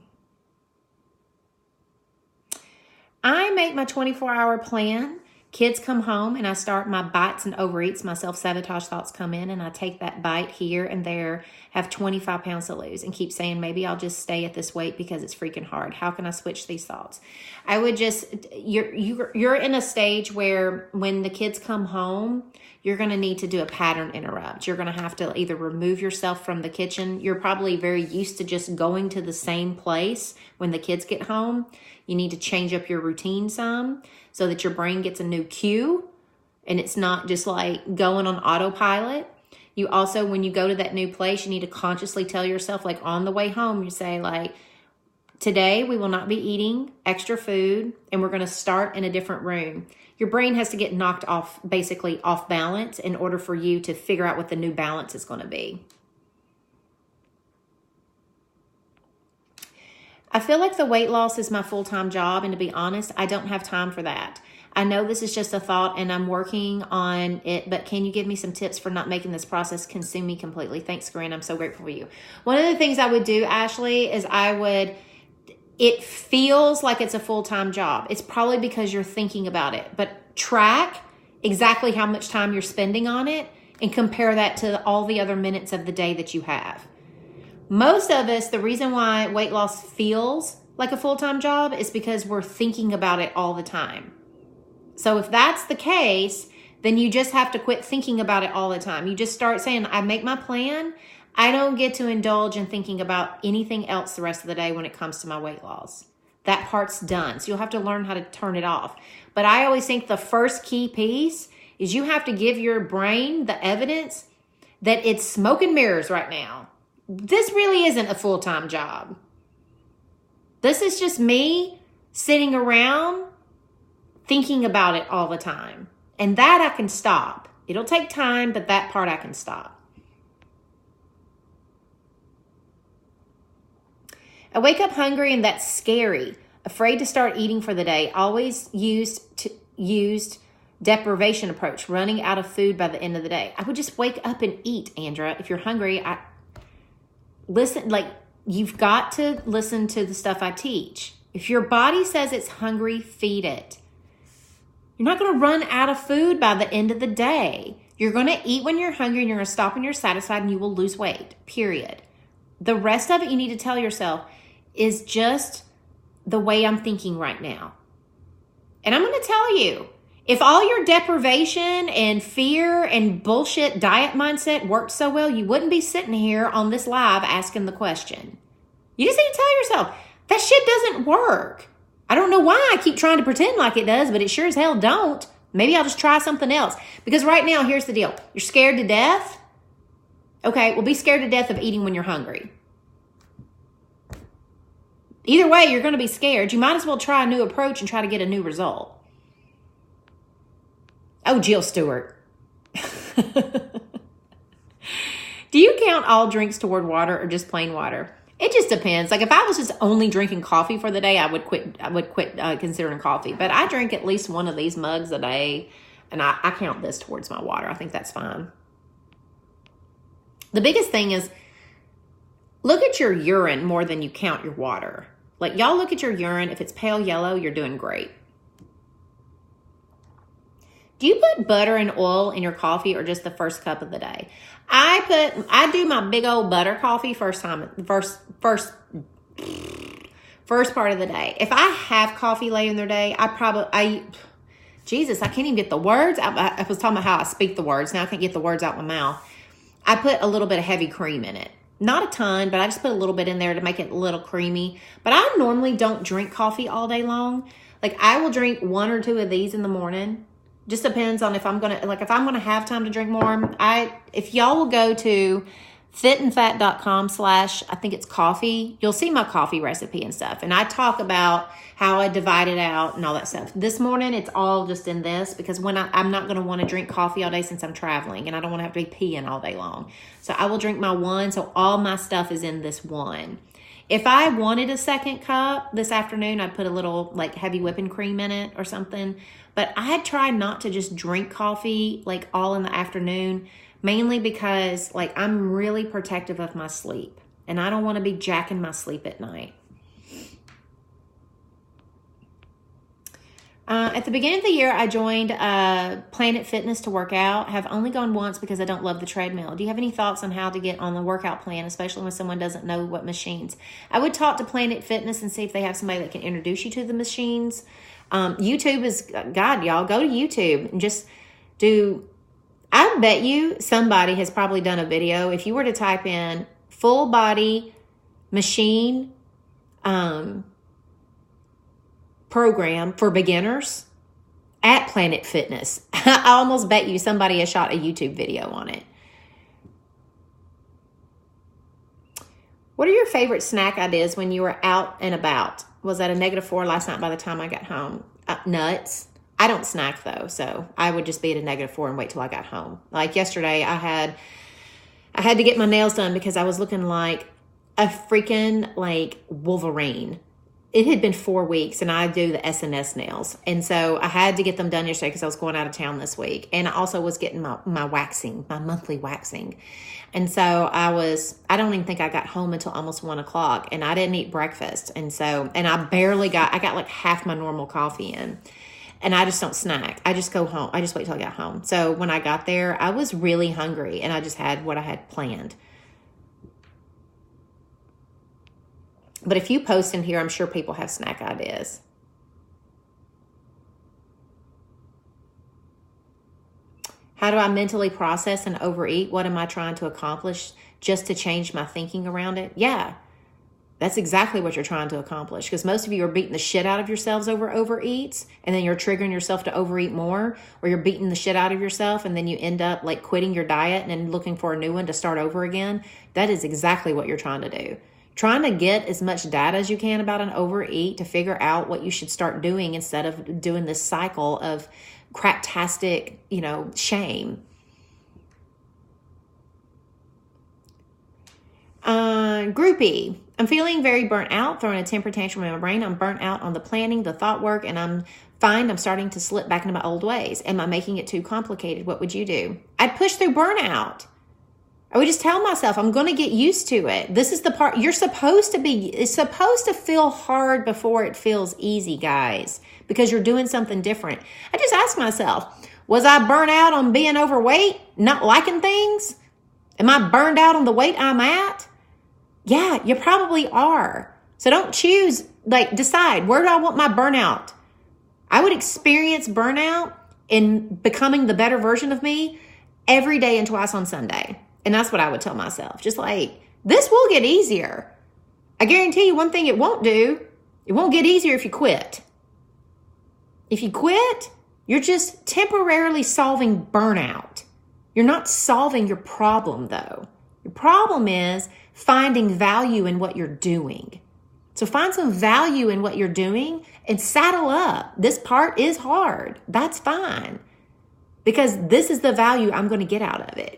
I make my 24-hour plan. Kids come home and I start my bites and overeats. My self-sabotage thoughts come in and I take that bite here and there, have 25 pounds to lose and keep saying, maybe I'll just stay at this weight because it's freaking hard. How can I switch these thoughts? I would you're in a stage where when the kids come home, you're going to need to do a pattern interrupt. You're going to have to either remove yourself from the kitchen. You're probably very used to just going to the same place when the kids get home. You need to change up your routine some so that your brain gets a new cue and it's not just going on autopilot. You also, when you go to that new place, you need to consciously tell yourself, on the way home, you say today we will not be eating extra food and we're going to start in a different room. Your brain has to get knocked off balance in order for you to figure out what the new balance is going to be. I feel like the weight loss is my full-time job, and to be honest, I don't have time for that. I know this is just a thought and I'm working on it, but can you give me some tips for not making this process consume me completely? Thanks, Corinne. I'm so grateful for you. One of the things I would do, Ashley, is it feels like it's a full-time job. It's probably because you're thinking about it, but track exactly how much time you're spending on it and compare that to all the other minutes of the day that you have. Most of us, the reason why weight loss feels like a full-time job is because we're thinking about it all the time. So if that's the case, then you just have to quit thinking about it all the time. You just start saying, I make my plan. I don't get to indulge in thinking about anything else the rest of the day when it comes to my weight loss. That part's done. So you'll have to learn how to turn it off. But I always think the first key piece is you have to give your brain the evidence that it's smoke and mirrors right now. This really isn't a full-time job. This is just me sitting around thinking about it all the time. And that I can stop. It'll take time, but that part I can stop. I wake up hungry and that's scary. Afraid to start eating for the day. Always used deprivation approach, running out of food by the end of the day. I would just wake up and eat, Andra. If you're hungry, you've got to listen to the stuff I teach. If your body says it's hungry, feed it. You're not going to run out of food by the end of the day. You're going to eat when you're hungry and you're going to stop when you're satisfied and you will lose weight, period. The rest of it you need to tell yourself is just the way I'm thinking right now. And I'm going to tell you, if all your deprivation and fear and bullshit diet mindset worked so well, you wouldn't be sitting here on this live asking the question. You just need to tell yourself, that shit doesn't work. I don't know why I keep trying to pretend like it does, but it sure as hell don't. Maybe I'll just try something else. Because right now, here's the deal. You're scared to death? Okay, well, be scared to death of eating when you're hungry. Either way, you're going to be scared. You might as well try a new approach and try to get a new result. Oh, Jill Stewart. Do you count all drinks toward water or just plain water? It just depends. Like if I was just only drinking coffee for the day, I would quit considering coffee. But I drink at least one of these mugs a day, and I count this towards my water. I think that's fine. The biggest thing is look at your urine more than you count your water. Like y'all look at your urine. If it's pale yellow, you're doing great. Do you put butter and oil in your coffee or just the first cup of the day? I do my big old butter coffee first part of the day. If I have coffee later in the day, Jesus, I can't even get the words out. I was talking about how I speak the words. Now I can't get the words out my mouth. I put a little bit of heavy cream in it. Not a ton, but I just put a little bit in there to make it a little creamy. But I normally don't drink coffee all day long. Like I will drink one or two of these in the morning. Just depends on if I'm going to have time to drink more. If y'all will go to fitandfat.com/ I think it's coffee, you'll see my coffee recipe and stuff. And I talk about how I divide it out and all that stuff. This morning, it's all just in this because I'm not going to want to drink coffee all day since I'm traveling and I don't want to have to be peeing all day long. So I will drink my one. So all my stuff is in this one. If I wanted a second cup this afternoon, I'd put a little like heavy whipping cream in it or something. But I try not to just drink coffee like all in the afternoon, mainly because like I'm really protective of my sleep and I don't want to be jacking my sleep at night. At the beginning of the year, I joined Planet Fitness to work out. Have only gone once because I don't love the treadmill. Do you have any thoughts on how to get on the workout plan, especially when someone doesn't know what machines? I would talk to Planet Fitness and see if they have somebody that can introduce you to the machines. YouTube is, God, y'all, go to YouTube and just I bet you somebody has probably done a video. If you were to type in full body machine program for beginners at Planet Fitness, I almost bet you somebody has shot a YouTube video on it. What are your favorite snack ideas when you were out and about? Was at a -4 last night by the time I got home. Nuts. I don't snack though, so I would just be at a -4 and wait till I got home. Like yesterday, I had to get my nails done because I was looking like a freaking like Wolverine. It had been 4 weeks and I do the SNS nails. And so I had to get them done yesterday because I was going out of town this week. And I also was getting my waxing, my monthly waxing. And so I don't even think I got home until almost 1 o'clock and I didn't eat breakfast. And I got like half my normal coffee in and I just don't snack. I just go home. I just wait till I got home. So when I got there, I was really hungry and I just had what I had planned. But if you post in here, I'm sure people have snack ideas. How do I mentally process and overeat? What am I trying to accomplish just to change my thinking around it? Yeah, that's exactly what you're trying to accomplish because most of you are beating the shit out of yourselves over overeats and then you're triggering yourself to overeat more, or you're beating the shit out of yourself and then you end up like quitting your diet and then looking for a new one to start over again. That is exactly what you're trying to do. trying to get as much data as you can about an overeat to figure out what you should start doing instead of doing this cycle of craptastic, shame. Groupie. I'm feeling very burnt out, throwing a temper tantrum in my brain. I'm burnt out on the planning, the thought work, and I'm starting to slip back into my old ways. Am I making it too complicated? What would you do? I'd push through burnout. I would just tell myself, I'm going to get used to it. This is the part it's supposed to feel hard before it feels easy, guys, because you're doing something different. I just ask myself, was I burnt out on being overweight, not liking things? Am I burned out on the weight I'm at? Yeah, you probably are. So don't decide, where do I want my burnout? I would experience burnout in becoming the better version of me every day and twice on Sunday. And that's what I would tell myself. Just this will get easier. I guarantee you one thing it won't do. It won't get easier if you quit. If you quit, you're just temporarily solving burnout. You're not solving your problem, though. Your problem is finding value in what you're doing. So find some value in what you're doing and saddle up. This part is hard. That's fine. Because this is the value I'm going to get out of it.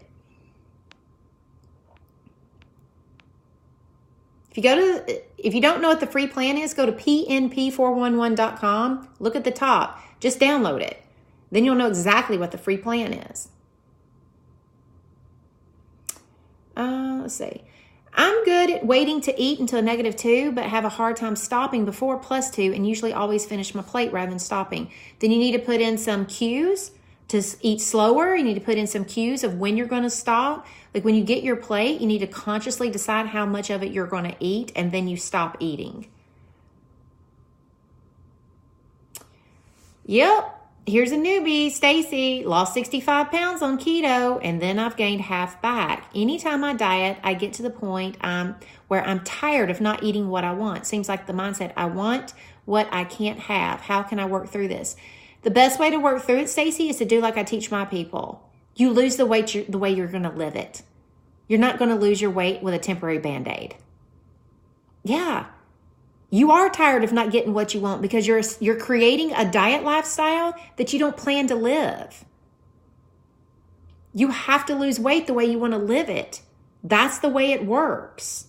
If you don't know what the free plan is, go to pnp411.com. Look at the top. Just download it. Then you'll know exactly what the free plan is. Let's see. I'm good at waiting to eat until -2, but have a hard time stopping before +2 and usually always finish my plate rather than stopping. Then you need to put in some cues to eat slower. You need to put in some cues of when you're going to stop. Like when you get your plate, you need to consciously decide how much of it you're going to eat, and then you stop eating. Yep. Here's a newbie, Stacy, lost 65 pounds on keto, and then I've gained half back. Anytime I diet, I get to the point where I'm tired of not eating what I want. Seems like the mindset, I want what I can't have. How can I work through this? The best way to work through it, Stacy, is to do like I teach my people. You lose the weight the way you're going to live it. You're not going to lose your weight with a temporary Band-Aid. Yeah. You are tired of not getting what you want because you're creating a diet lifestyle that you don't plan to live. You have to lose weight the way you want to live it. That's the way it works.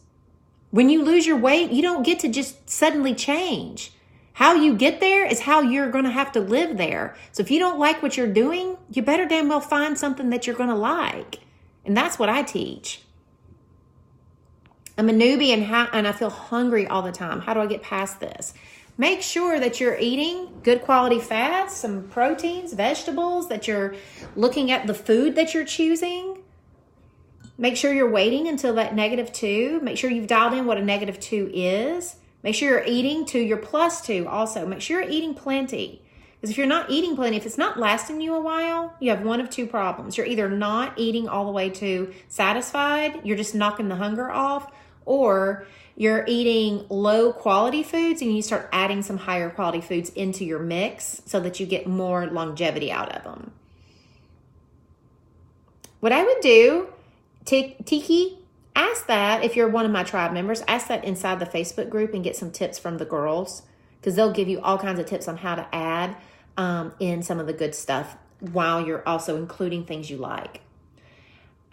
When you lose your weight, you don't get to just suddenly change. How you get there is how you're going to have to live there. So if you don't like what you're doing, you better damn well find something that you're going to like. And that's what I teach. I'm a newbie and I feel hungry all the time. How do I get past this? Make sure that you're eating good quality fats, some proteins, vegetables, that you're looking at the food that you're choosing. Make sure you're waiting until that -2. Make sure you've dialed in what a -2 is. Make sure you're eating to your +2 also. Make sure you're eating plenty. Because if you're not eating plenty, if it's not lasting you a while, you have one of two problems. You're either not eating all the way to satisfied, you're just knocking the hunger off, or you're eating low quality foods and you start adding some higher quality foods into your mix so that you get more longevity out of them. What I would do, Tiki, ask that if you're one of my tribe members, ask that inside the Facebook group and get some tips from the girls, because they'll give you all kinds of tips on how to add in some of the good stuff while you're also including things you like.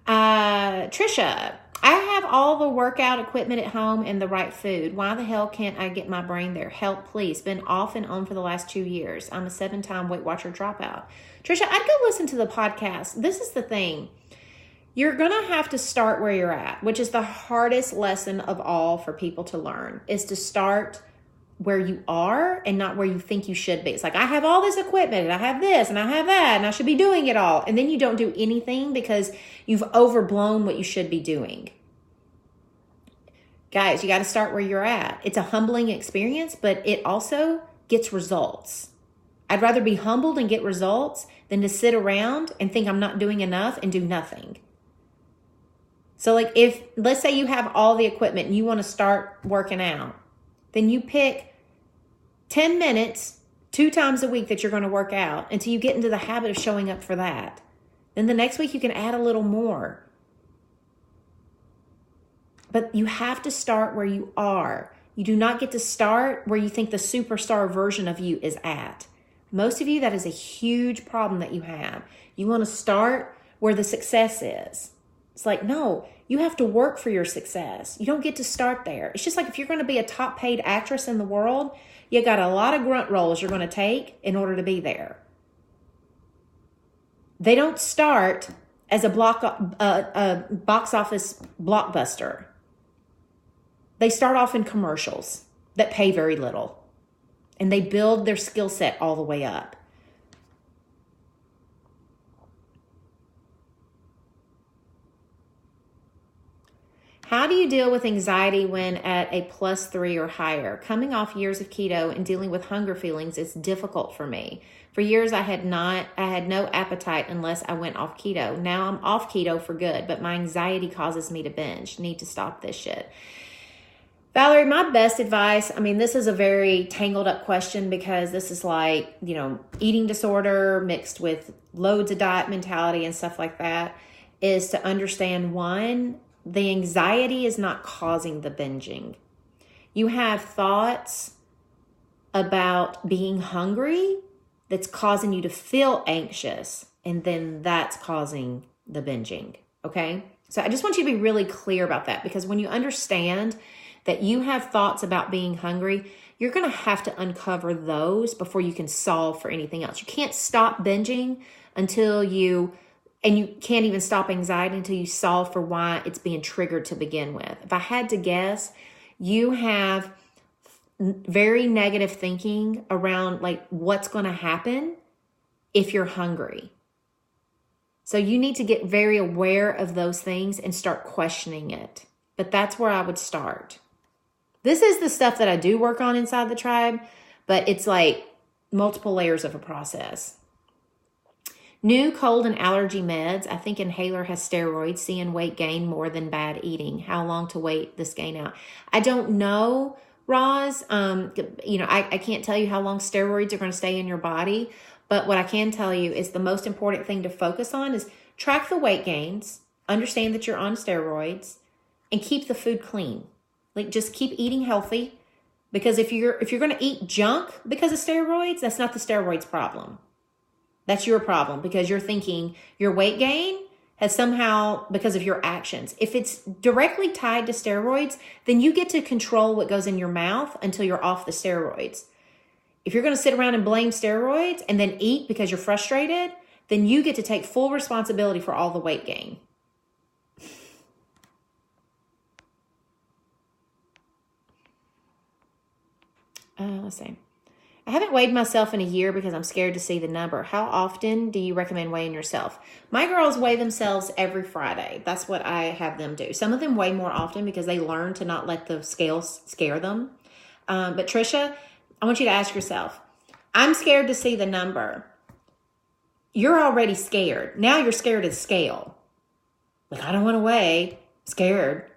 Trisha, I have all the workout equipment at home and the right food. Why the hell can't I get my brain there? Help, please. Been off and on for the last 2 years. I'm a 7-time Weight Watcher dropout. Trisha, I'd go listen to the podcast. This is the thing. You're going to have to start where you're at, which is the hardest lesson of all for people to learn, is to start where you are and not where you think you should be. It's like, I have all this equipment and I have this and I have that and I should be doing it all. And then you don't do anything because you've overblown what you should be doing. Guys, you got to start where you're at. It's a humbling experience, but it also gets results. I'd rather be humbled and get results than to sit around and think I'm not doing enough and do nothing. So like let's say you have all the equipment and you want to start working out, then you pick 10 minutes, 2 times a week that you're going to work out until you get into the habit of showing up for that. Then the next week you can add a little more. But you have to start where you are. You do not get to start where you think the superstar version of you is at. Most of you, that is a huge problem that you have. You want to start where the success is. It's like, no, you have to work for your success. You don't get to start there. It's just like if you're going to be a top paid actress in the world, you got a lot of grunt roles you're going to take in order to be there. They don't start as a box office blockbuster. They start off in commercials that pay very little, and they build their skill set all the way up. How do you deal with anxiety when at a +3 or higher? Coming off years of keto and dealing with hunger feelings is difficult for me. For years, I had no appetite unless I went off keto. Now I'm off keto for good, but my anxiety causes me to binge. Need to stop this shit. Valerie, my best advice, this is a very tangled up question because this is like, eating disorder mixed with loads of diet mentality and stuff like that, is to understand, one, the anxiety is not causing the binging. You have thoughts about being hungry that's causing you to feel anxious, and then that's causing the binging, okay? So I just want you to be really clear about that, because when you understand that you have thoughts about being hungry, you're going to have to uncover those before you can solve for anything else. You can't stop binging and you can't even stop anxiety until you solve for why it's being triggered to begin with. If I had to guess, you have very negative thinking around like what's going to happen if you're hungry. So you need to get very aware of those things and start questioning it. But that's where I would start. This is the stuff that I do work on inside the tribe, but it's like multiple layers of a process. New cold and allergy meds. I think inhaler has steroids. Seeing weight gain more than bad eating. How long to wait this gain out? I don't know, Roz. I can't tell you how long steroids are going to stay in your body. But what I can tell you is the most important thing to focus on is track the weight gains, understand that you're on steroids, and keep the food clean. Like just keep eating healthy, because if you're going to eat junk because of steroids, that's not the steroids problem. That's your problem, because you're thinking your weight gain has somehow because of your actions. If it's directly tied to steroids, then you get to control what goes in your mouth until you're off the steroids. If you're going to sit around and blame steroids and then eat because you're frustrated, then you get to take full responsibility for all the weight gain. Let's see. I haven't weighed myself in a year because I'm scared to see the number. How often do you recommend weighing yourself? My girls weigh themselves every Friday. That's what I have them do. Some of them weigh more often because they learn to not let the scales scare them. But Trisha, I want you to ask yourself, I'm scared to see the number. You're already scared. Now you're scared of the scale. Like, I don't want to weigh. Scared.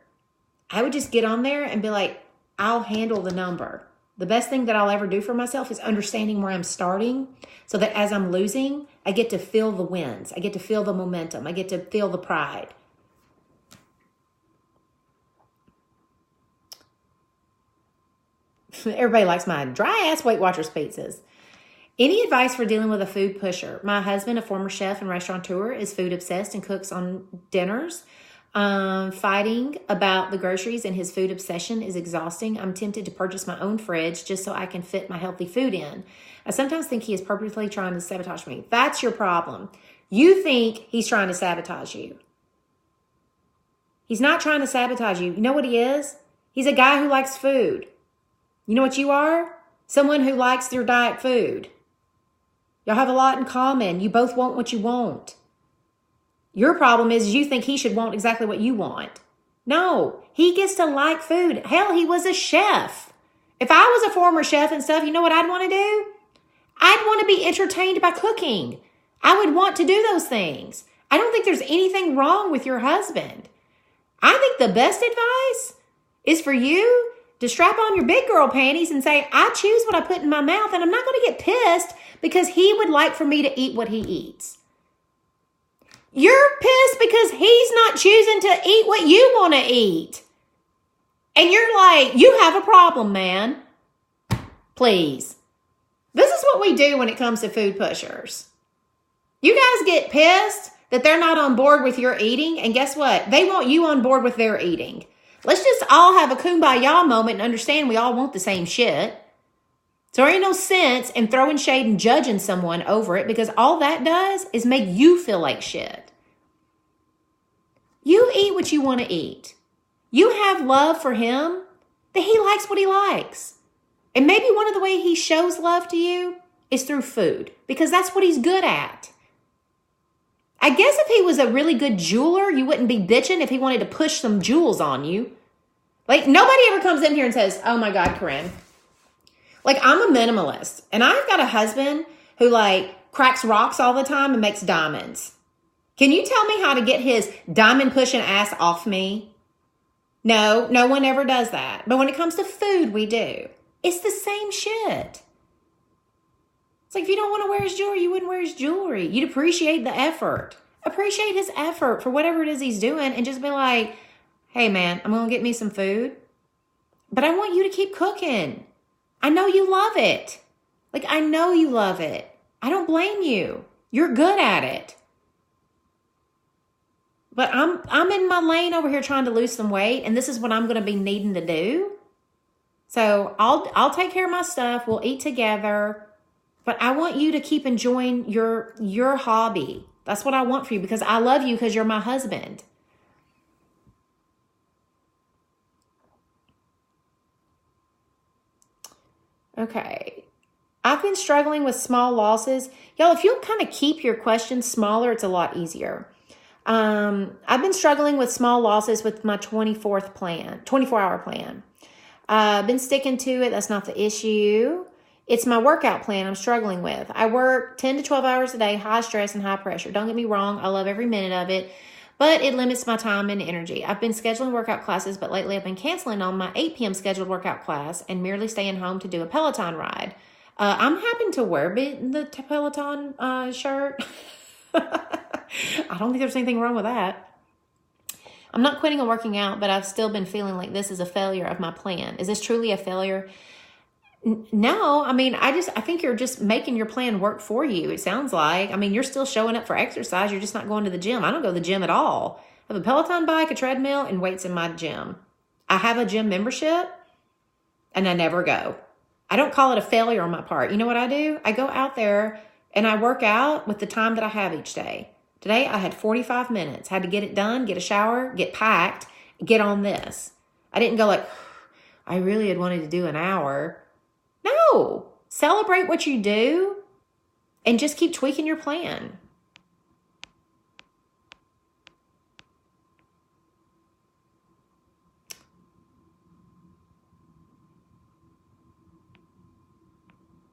I would just get on there and be like, I'll handle the number. The best thing that I'll ever do for myself is understanding where I'm starting, so that as I'm losing, I get to feel the wins. I get to feel the momentum. I get to feel the pride. Everybody likes my dry ass Weight Watchers pizzas. Any advice for dealing with a food pusher? My husband, a former chef and restaurateur, is food obsessed and cooks on dinners. Fighting about the groceries and his food obsession is exhausting. I'm tempted to purchase my own fridge just so I can fit my healthy food in. I sometimes think he is purposely trying to sabotage me. That's your problem. You think he's trying to sabotage you. He's not trying to sabotage you. You know what he is? He's a guy who likes food. You know what you are? Someone who likes their diet food. Y'all have a lot in common. You both want what you want. Your problem is you think he should want exactly what you want. No, he gets to like food. Hell, he was a chef. If I was a former chef and stuff, you know what I'd want to do? I'd want to be entertained by cooking. I would want to do those things. I don't think there's anything wrong with your husband. I think the best advice is for you to strap on your big girl panties and say, I choose what I put in my mouth, and I'm not going to get pissed because he would like for me to eat what he eats. You're pissed because he's not choosing to eat what you want to eat. And you're like, you have a problem, man. Please. This is what we do when it comes to food pushers. You guys get pissed that they're not on board with your eating. And guess what? They want you on board with their eating. Let's just all have a kumbaya moment and understand we all want the same shit. So there ain't no sense in throwing shade and judging someone over it, because all that does is make you feel like shit. You eat what you want to eat. You have love for him, that he likes what he likes. And maybe one of the way he shows love to you is through food, because that's what he's good at. I guess if he was a really good jeweler, you wouldn't be bitching if he wanted to push some jewels on you. Like, nobody ever comes in here and says, oh my God, Corinne. Like, I'm a minimalist, and I've got a husband who, like, cracks rocks all the time and makes diamonds. Can you tell me how to get his diamond pushing ass off me? No, no one ever does that. But when it comes to food, we do. It's the same shit. It's like, if you don't want to wear his jewelry, you wouldn't wear his jewelry. You'd appreciate the effort. Appreciate his effort for whatever it is he's doing, and just be like, hey man, I'm going to get me some food, but I want you to keep cooking. I know you love it. Like, I know you love it. I don't blame you. You're good at it. But I'm in my lane over here trying to lose some weight, and this is what I'm going to be needing to do. So I'll take care of my stuff. We'll eat together. But I want you to keep enjoying your hobby. That's what I want for you, because I love you, because you're my husband. Okay. I've been struggling with small losses. Y'all, if you'll kind of keep your questions smaller, it's a lot easier. I've been struggling with small losses with my 24-hour plan. I've been sticking to it. That's not the issue. It's my workout plan I'm struggling with. I work 10 to 12 hours a day, high stress and high pressure. Don't get me wrong. I love every minute of it, but it limits my time and energy. I've been scheduling workout classes, but lately I've been canceling on my 8 p.m. scheduled workout class and merely staying home to do a Peloton ride. I'm happy to wear the Peloton shirt. I don't think there's anything wrong with that. I'm not quitting on working out, but I've still been feeling like this is a failure of my plan. Is this truly a failure? No, I mean, I think you're just making your plan work for you. It sounds like, I mean, you're still showing up for exercise. You're just not going to the gym. I don't go to the gym at all. I have a Peloton bike, a treadmill, and weights in my gym. I have a gym membership, and I never go. I don't call it a failure on my part. You know what I do? I go out there and I work out with the time that I have each day. Today, I had 45 minutes. Had to get it done, get a shower, get packed, get on this. I didn't go like, I really had wanted to do an hour. No, celebrate what you do and just keep tweaking your plan.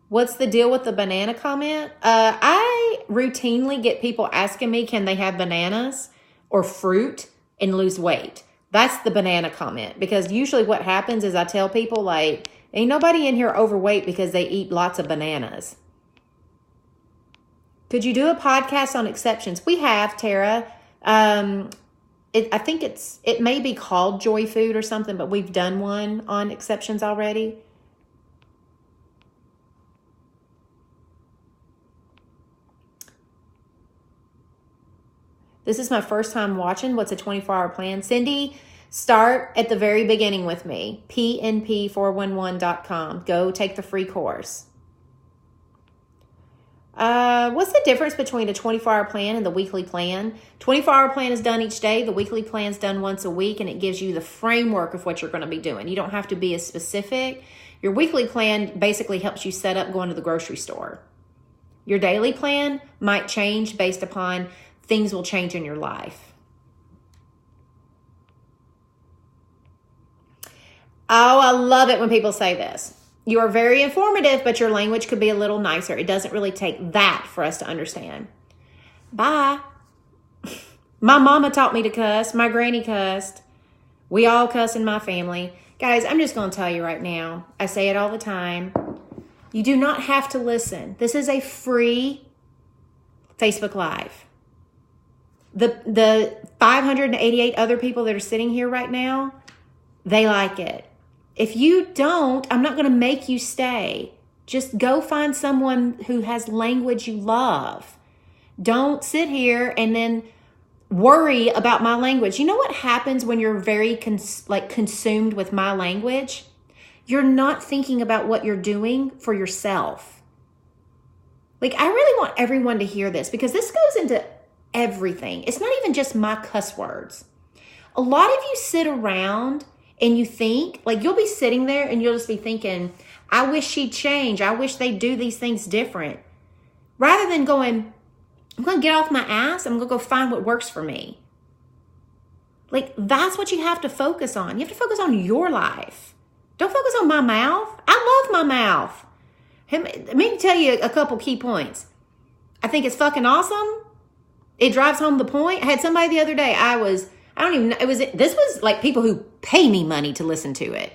What's the deal with the banana comment? I routinely get people asking me, can they have bananas or fruit and lose weight? That's the banana comment, because usually what happens is I tell people, like, ain't nobody in here overweight because they eat lots of bananas. Could you do a podcast on exceptions? We have, Tara. I think it may be called Joy Food or something, but we've done one on exceptions already. This is my first time watching. What's a 24-hour plan? Cindy, start at the very beginning with me. pnp411.com. Go take the free course. What's the difference between a 24-hour plan and the weekly plan? 24-hour plan is done each day. The weekly plan is done once a week, and it gives you the framework of what you're going to be doing. You don't have to be as specific. Your weekly plan basically helps you set up going to the grocery store. Your daily plan might change based upon things will change in your life. Oh, I love it when people say this. You are very informative, but your language could be a little nicer. It doesn't really take that for us to understand. Bye. My mama taught me to cuss. My granny cussed. We all cuss in my family. Guys, I'm just going to tell you right now. I say it all the time. You do not have to listen. This is a free Facebook Live. The 588 other people that are sitting here right now, they like it. If you don't, I'm not going to make you stay. Just go find someone who has language you love. Don't sit here and then worry about my language. You know what happens when you're very consumed with my language? You're not thinking about what you're doing for yourself. Like, I really want everyone to hear this, because this goes into everything. It's not even just my cuss words. A lot of you sit around and you think, like, you'll be sitting there and you'll just be thinking, I wish she'd change. I wish they'd do these things different. Rather than going, I'm going to get off my ass. I'm going to go find what works for me. Like, that's what you have to focus on. You have to focus on your life. Don't focus on my mouth. I love my mouth. Let me tell you a couple key points. I think it's fucking awesome. It drives home the point. I had somebody the other day, this was like people who pay me money to listen to it.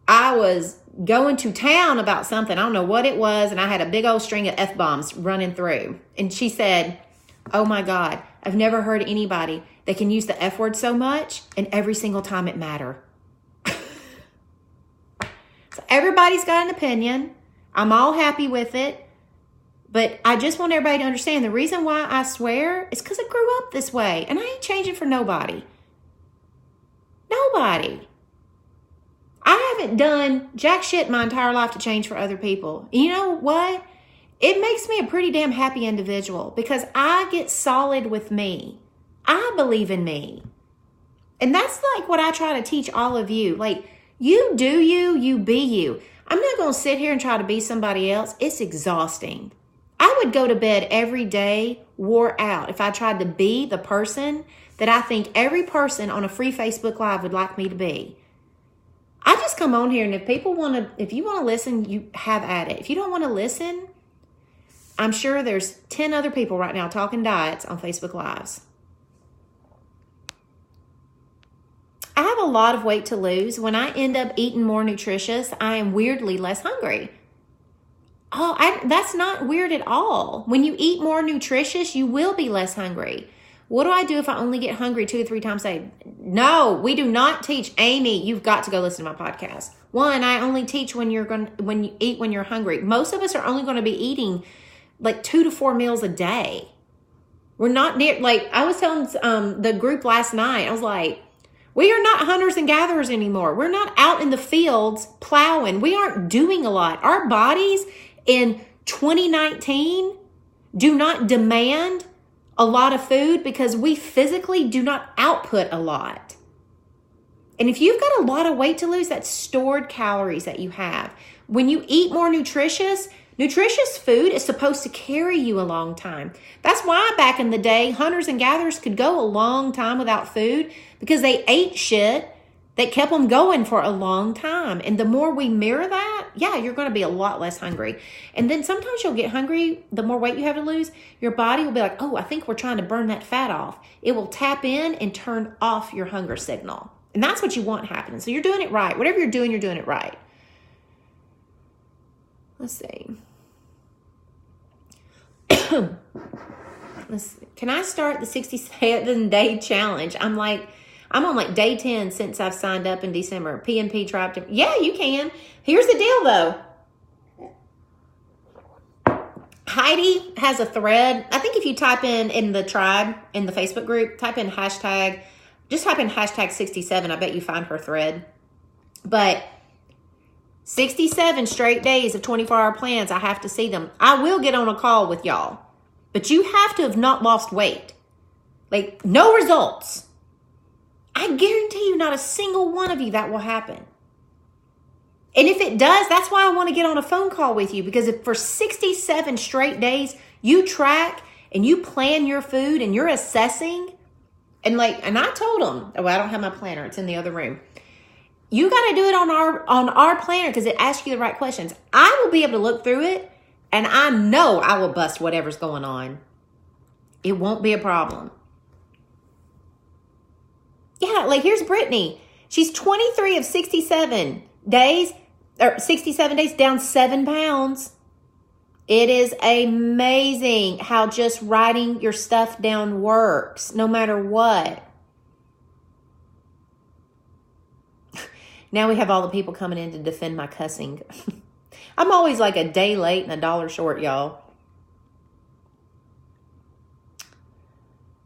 I was going to town about something. I don't know what it was. And I had a big old string of F-bombs running through. And she said, oh my God, I've never heard anybody that can use the F word so much and every single time it matter. So everybody's got an opinion. I'm all happy with it. But I just want everybody to understand the reason why I swear is because I grew up this way. And I ain't changing for nobody. Nobody. I haven't done jack shit my entire life to change for other people. You know what? It makes me a pretty damn happy individual because I get solid with me. I believe in me. And that's like what I try to teach all of you. Like, you do you, you be you. I'm not going to sit here and try to be somebody else. It's exhausting. I would go to bed every day wore out if I tried to be the person that I think every person on a free Facebook Live would like me to be. I just come on here, and if you want to listen, you have at it. If you don't want to listen, I'm sure there's 10 other people right now talking diets on Facebook Lives. I have a lot of weight to lose. When I end up eating more nutritious, I am weirdly less hungry. That's not weird at all. When you eat more nutritious, you will be less hungry. What do I do if I only get hungry 2 to 3 times a day? No, we do not teach. Amy, you've got to go listen to my podcast. One, I only teach when you eat when you're hungry. Most of us are only going to be eating like 2 to 4 meals a day. We're not near, like I was telling the group last night, I was like, we are not hunters and gatherers anymore. We're not out in the fields plowing. We aren't doing a lot. Our bodies in 2019 do not demand a lot of food because we physically do not output a lot. And if you've got a lot of weight to lose, that's stored calories that you have. When you eat more nutritious food is supposed to carry you a long time. That's why back in the day, hunters and gatherers could go a long time without food because they ate shit that kept them going for a long time. And the more we mirror that, yeah, you're going to be a lot less hungry. And then sometimes you'll get hungry, the more weight you have to lose, your body will be like, oh, I think we're trying to burn that fat off. It will tap in and turn off your hunger signal. And that's what you want happening. So you're doing it right. Whatever you're doing it right. Let's see. Can I start the 67-day challenge? I'm on like day 10 since I've signed up in December. PNP tribe. Yeah, you can. Here's the deal though. Heidi has a thread. I think if you type in the tribe, in the Facebook group, type in hashtag 67. I bet you find her thread. But 67 straight days of 24-hour plans. I have to see them. I will get on a call with y'all. But you have to have not lost weight. Like, no results. I guarantee you not a single one of you that will happen. And if it does, that's why I want to get on a phone call with you. Because if for 67 straight days, you track and you plan your food and you're assessing. And I told them, I don't have my planner. It's in the other room. You got to do it on our planner because it asks you the right questions. I will be able to look through it and I know I will bust whatever's going on. It won't be a problem. Yeah, like here's Brittany. She's 23 of 67 days, or 67 days down 7 pounds. It is amazing how just writing your stuff down works no matter what. Now we have all the people coming in to defend my cussing. I'm always like a day late and a dollar short, y'all.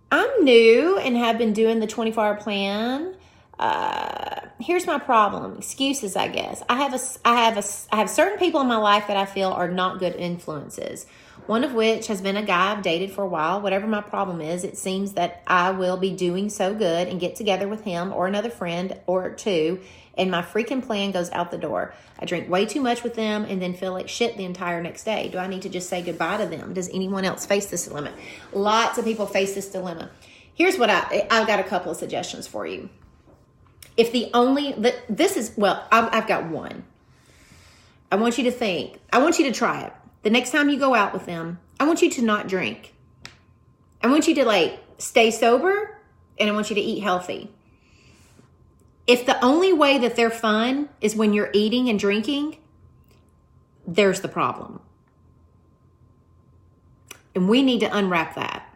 I'm new and have been doing the 24-hour plan. Here's my problem. Excuses, I guess. I have certain people in my life that I feel are not good influences. One of which has been a guy I've dated for a while. Whatever my problem is, it seems that I will be doing so good and get together with him or another friend or two, and my freaking plan goes out the door. I drink way too much with them and then feel like shit the entire next day. Do I need to just say goodbye to them? Does anyone else face this dilemma? Lots of people face this dilemma. Here's what I've got a couple of suggestions for you. If the only, I've got one. I want you to think, I want you to try it. The next time you go out with them, I want you to not drink. I want you to stay sober, and I want you to eat healthy. If the only way that they're fun is when you're eating and drinking, there's the problem. And we need to unwrap that.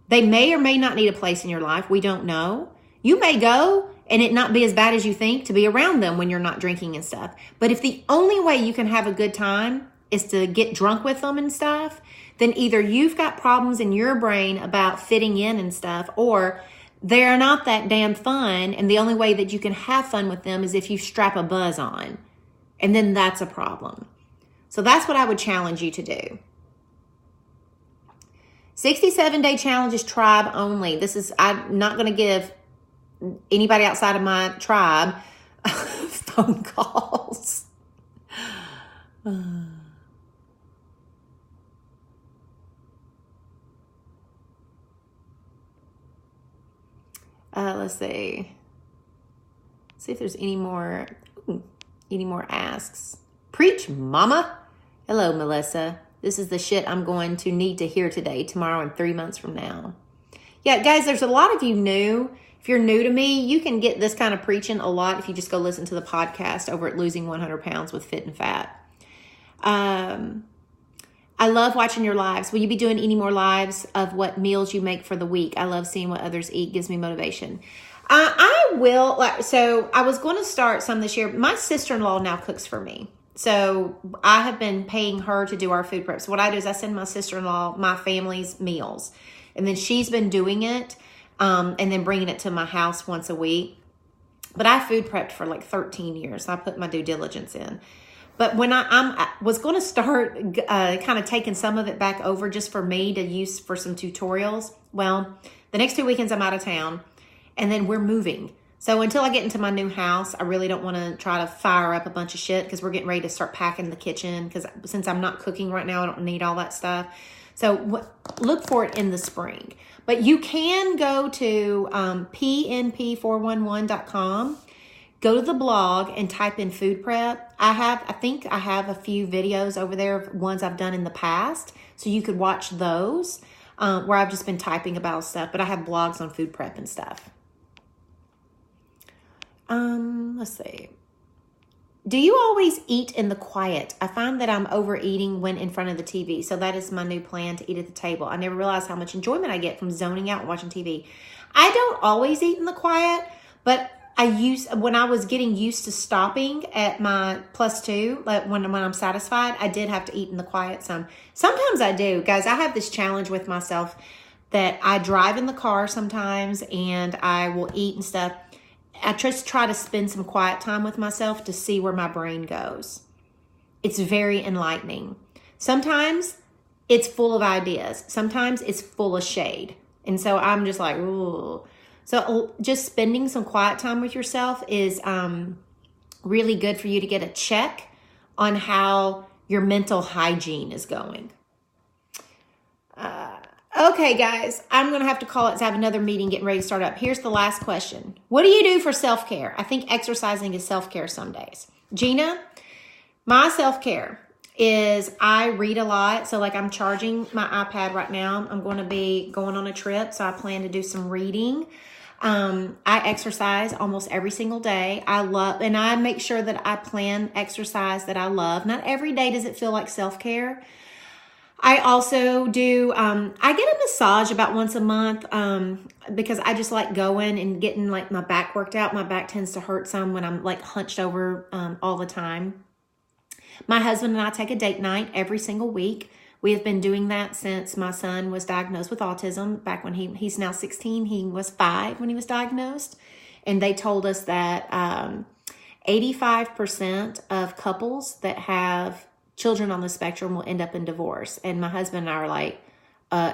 They may or may not need a place in your life. We don't know. You may go and it not be as bad as you think to be around them when you're not drinking and stuff. But if the only way you can have a good time is to get drunk with them and stuff, then either you've got problems in your brain about fitting in and stuff, or they're not that damn fun, and the only way that you can have fun with them is if you strap a buzz on. And then that's a problem. So that's what I would challenge you to do. 67-day challenge is tribe only. I'm not going to give anybody outside of my tribe phone calls. Let's see. See if there's any more asks. Preach, mama. Hello, Melissa. This is the shit I'm going to need to hear today, tomorrow, and 3 months from now. Yeah, guys, there's a lot of you new. If you're new to me, you can get this kind of preaching a lot if you just go listen to the podcast over at Losing 100 Pounds with Fit and Fat. I love watching your lives. Will you be doing any more lives of what meals you make for the week? I love seeing what others eat. Gives me motivation. I will. So I was going to start some this year. My sister-in-law now cooks for me. So I have been paying her to do our food prep. So what I do is I send my sister-in-law my family's meals. And then she's been doing it and then bringing it to my house once a week. But I food prepped for 13 years. So I put my due diligence in. But when I was going to start kind of taking some of it back over just for me to use for some tutorials. Well, the next 2 weekends I'm out of town and then we're moving. So until I get into my new house, I really don't want to try to fire up a bunch of shit because we're getting ready to start packing the kitchen because since I'm not cooking right now, I don't need all that stuff. So look for it in the spring. But you can go to pnp411.com. Go to the blog and type in food prep. I think I have a few videos over there of ones I've done in the past. So you could watch those where I've just been typing about stuff. But I have blogs on food prep and stuff. Let's see. Do you always eat in the quiet? I find that I'm overeating when in front of the TV. So that is my new plan, to eat at the table. I never realized how much enjoyment I get from zoning out and watching TV. I don't always eat in the quiet, but when I was getting used to stopping at my +2, when I'm satisfied, I did have to eat in the quiet some. Sometimes I do. Guys, I have this challenge with myself that I drive in the car sometimes and I will eat and stuff. I just try to spend some quiet time with myself to see where my brain goes. It's very enlightening. Sometimes it's full of ideas. Sometimes it's full of shade. And so I'm just like, ooh. So just spending some quiet time with yourself is really good for you to get a check on how your mental hygiene is going. Okay, guys, I'm going to have to call it to have another meeting getting ready to start up. Here's the last question. What do you do for self-care? I think exercising is self-care some days. Gina, my self-care is I read a lot. So I'm charging my iPad right now. I'm going to be going on a trip. So I plan to do some reading. I exercise almost every single day. And I make sure that I plan exercise that I love. Not every day does it feel like self-care. I also do, I get a massage about once a month because I just like going and getting like my back worked out. My back tends to hurt some when I'm like hunched over all the time. My husband and I take a date night every single week. We have been doing that since my son was diagnosed with autism. Back when he's now 16, he was 5 when he was diagnosed. And they told us that 85% of couples that have children on the spectrum will end up in divorce. And my husband and I are like,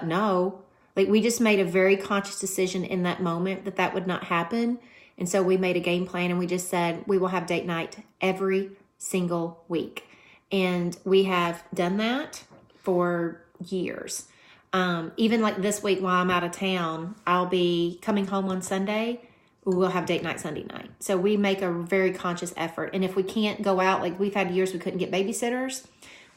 no. Like, we just made a very conscious decision in that moment that that would not happen. And so we made a game plan and we just said, we will have date night every single week. And we have done that for years. Even like this week while I'm out of town, I'll be coming home on Sunday. We'll have date night Sunday night. So we make a very conscious effort. And if we can't go out, like we've had years we couldn't get babysitters,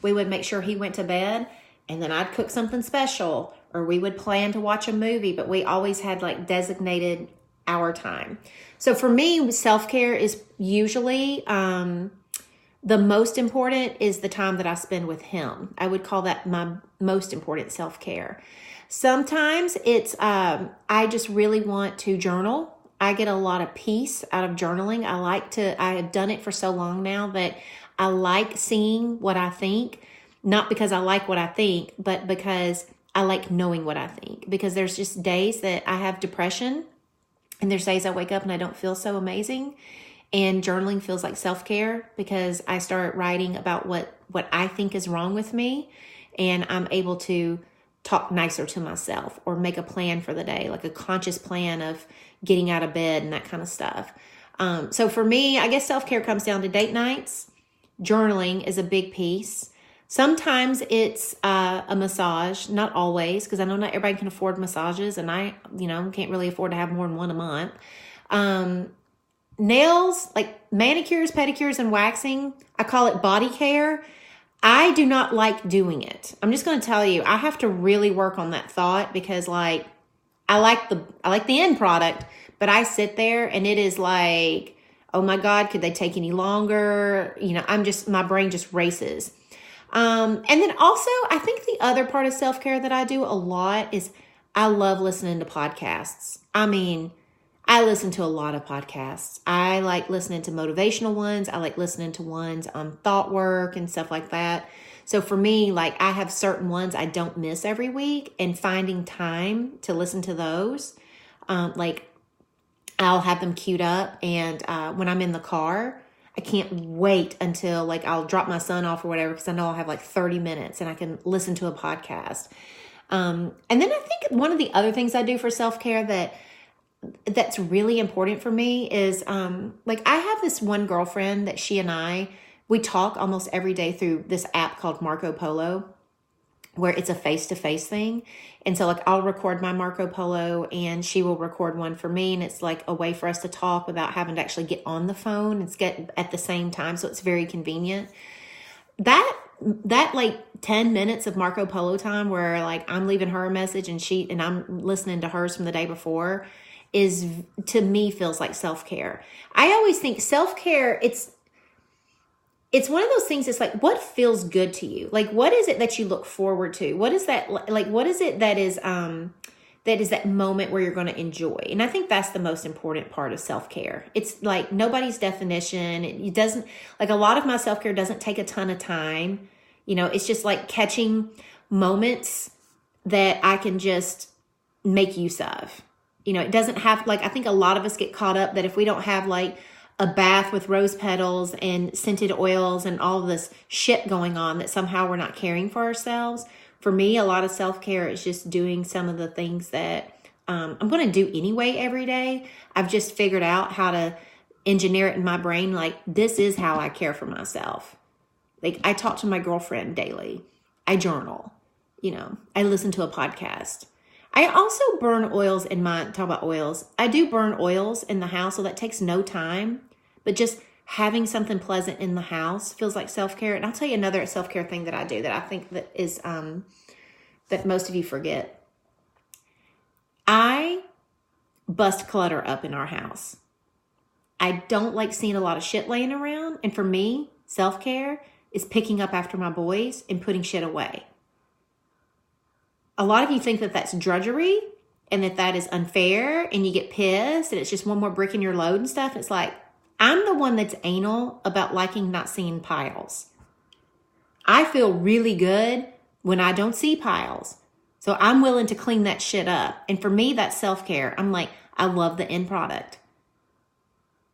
we would make sure he went to bed and then I'd cook something special, or we would plan to watch a movie, but we always had like designated hour time. So for me, self-care is usually the most important is the time that I spend with him. I would call that my most important self-care. Sometimes it's, I just really want to journal. I get a lot of peace out of journaling. I have done it for so long now that I like seeing what I think, not because I like what I think, but because I like knowing what I think. Because there's just days that I have depression and there's days I wake up and I don't feel so amazing. And journaling feels like self-care because I start writing about what I think is wrong with me, and I'm able to talk nicer to myself or make a plan for the day, like a conscious plan of getting out of bed and that kind of stuff. So for me, I guess self-care comes down to date nights. Journaling is a big piece. Sometimes it's a massage, not always, because I know not everybody can afford massages, and I, can't really afford to have more than one a month. Nails, like manicures, pedicures, and waxing, I call it body care. I do not like doing it. I'm just going to tell you, I have to really work on that thought because like, I like the end product, but I sit there and it is like, oh my God, could they take any longer? My brain just races. And then also I think the other part of self-care that I do a lot is I love listening to podcasts. I listen to a lot of podcasts. I like listening to motivational ones. I like listening to ones on thought work and stuff like that. So for me, like I have certain ones I don't miss every week, and finding time to listen to those, like I'll have them queued up. And when I'm in the car, I can't wait until like I'll drop my son off or whatever, because I know I'll have like 30 minutes and I can listen to a podcast. And then I think one of the other things I do for self-care that's really important for me is like I have this one girlfriend that she and we talk almost every day through this app called Marco Polo, where it's a face-to-face thing. And so like I'll record my Marco Polo and she will record one for me, and it's like a way for us to talk without having to actually get on the phone and get at the same time. So it's very convenient. That like 10 minutes of Marco Polo time where like I'm leaving her a message and I'm listening to hers from the day before is, to me, feels like self-care. I always think self-care, it's one of those things. It's like, what feels good to you? Like, what is it that you look forward to? What is that? Like, what is it that is that moment where you're going to enjoy? And I think that's the most important part of self-care. It's like nobody's definition. It doesn't, like a lot of my self-care doesn't take a ton of time. It's just like catching moments that I can just make use of. It doesn't have, like, I think a lot of us get caught up that if we don't have like a bath with rose petals and scented oils and all this shit going on, that somehow we're not caring for ourselves. For me, a lot of self-care is just doing some of the things that I'm going to do anyway every day. I've just figured out how to engineer it in my brain. Like, this is how I care for myself. Like, I talk to my girlfriend daily. I journal. I listen to a podcast. I also burn oils talk about oils. I do burn oils in the house, so that takes no time, but just having something pleasant in the house feels like self-care. And I'll tell you another self-care thing that I do that I think that is, that most of you forget. I bust clutter up in our house. I don't like seeing a lot of shit laying around. And for me, self-care is picking up after my boys and putting shit away. a lot of you think that that's drudgery and that is unfair, and you get pissed and it's just one more brick in your load and stuff. It's like, I'm the one that's anal about liking not seeing piles. I feel really good when I don't see piles. So I'm willing to clean that shit up. And for me, that's self-care. I'm like, I love the end product.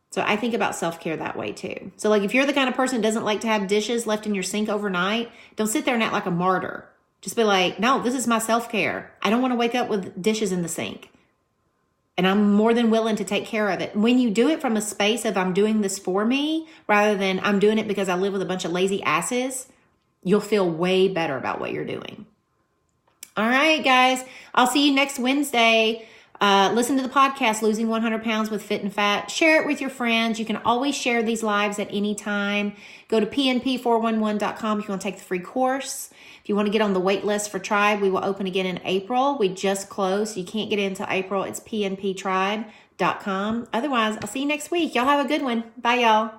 So I think about self-care that way too. So like if you're the kind of person that doesn't like to have dishes left in your sink overnight, don't sit there and act like a martyr. Just be like, no, this is my self-care. I don't want to wake up with dishes in the sink. And I'm more than willing to take care of it. When you do it from a space of I'm doing this for me, rather than I'm doing it because I live with a bunch of lazy asses, you'll feel way better about what you're doing. All right, guys. I'll see you next Wednesday. Listen to the podcast, Losing 100 Pounds with Fit and Fat. Share it with your friends. You can always share these lives at any time. Go to pnp411.com if you want to take the free course. If you want to get on the wait list for Tribe, we will open again in April. We just closed. You can't get into April. It's pnptribe.com. Otherwise, I'll see you next week. Y'all have a good one. Bye, y'all.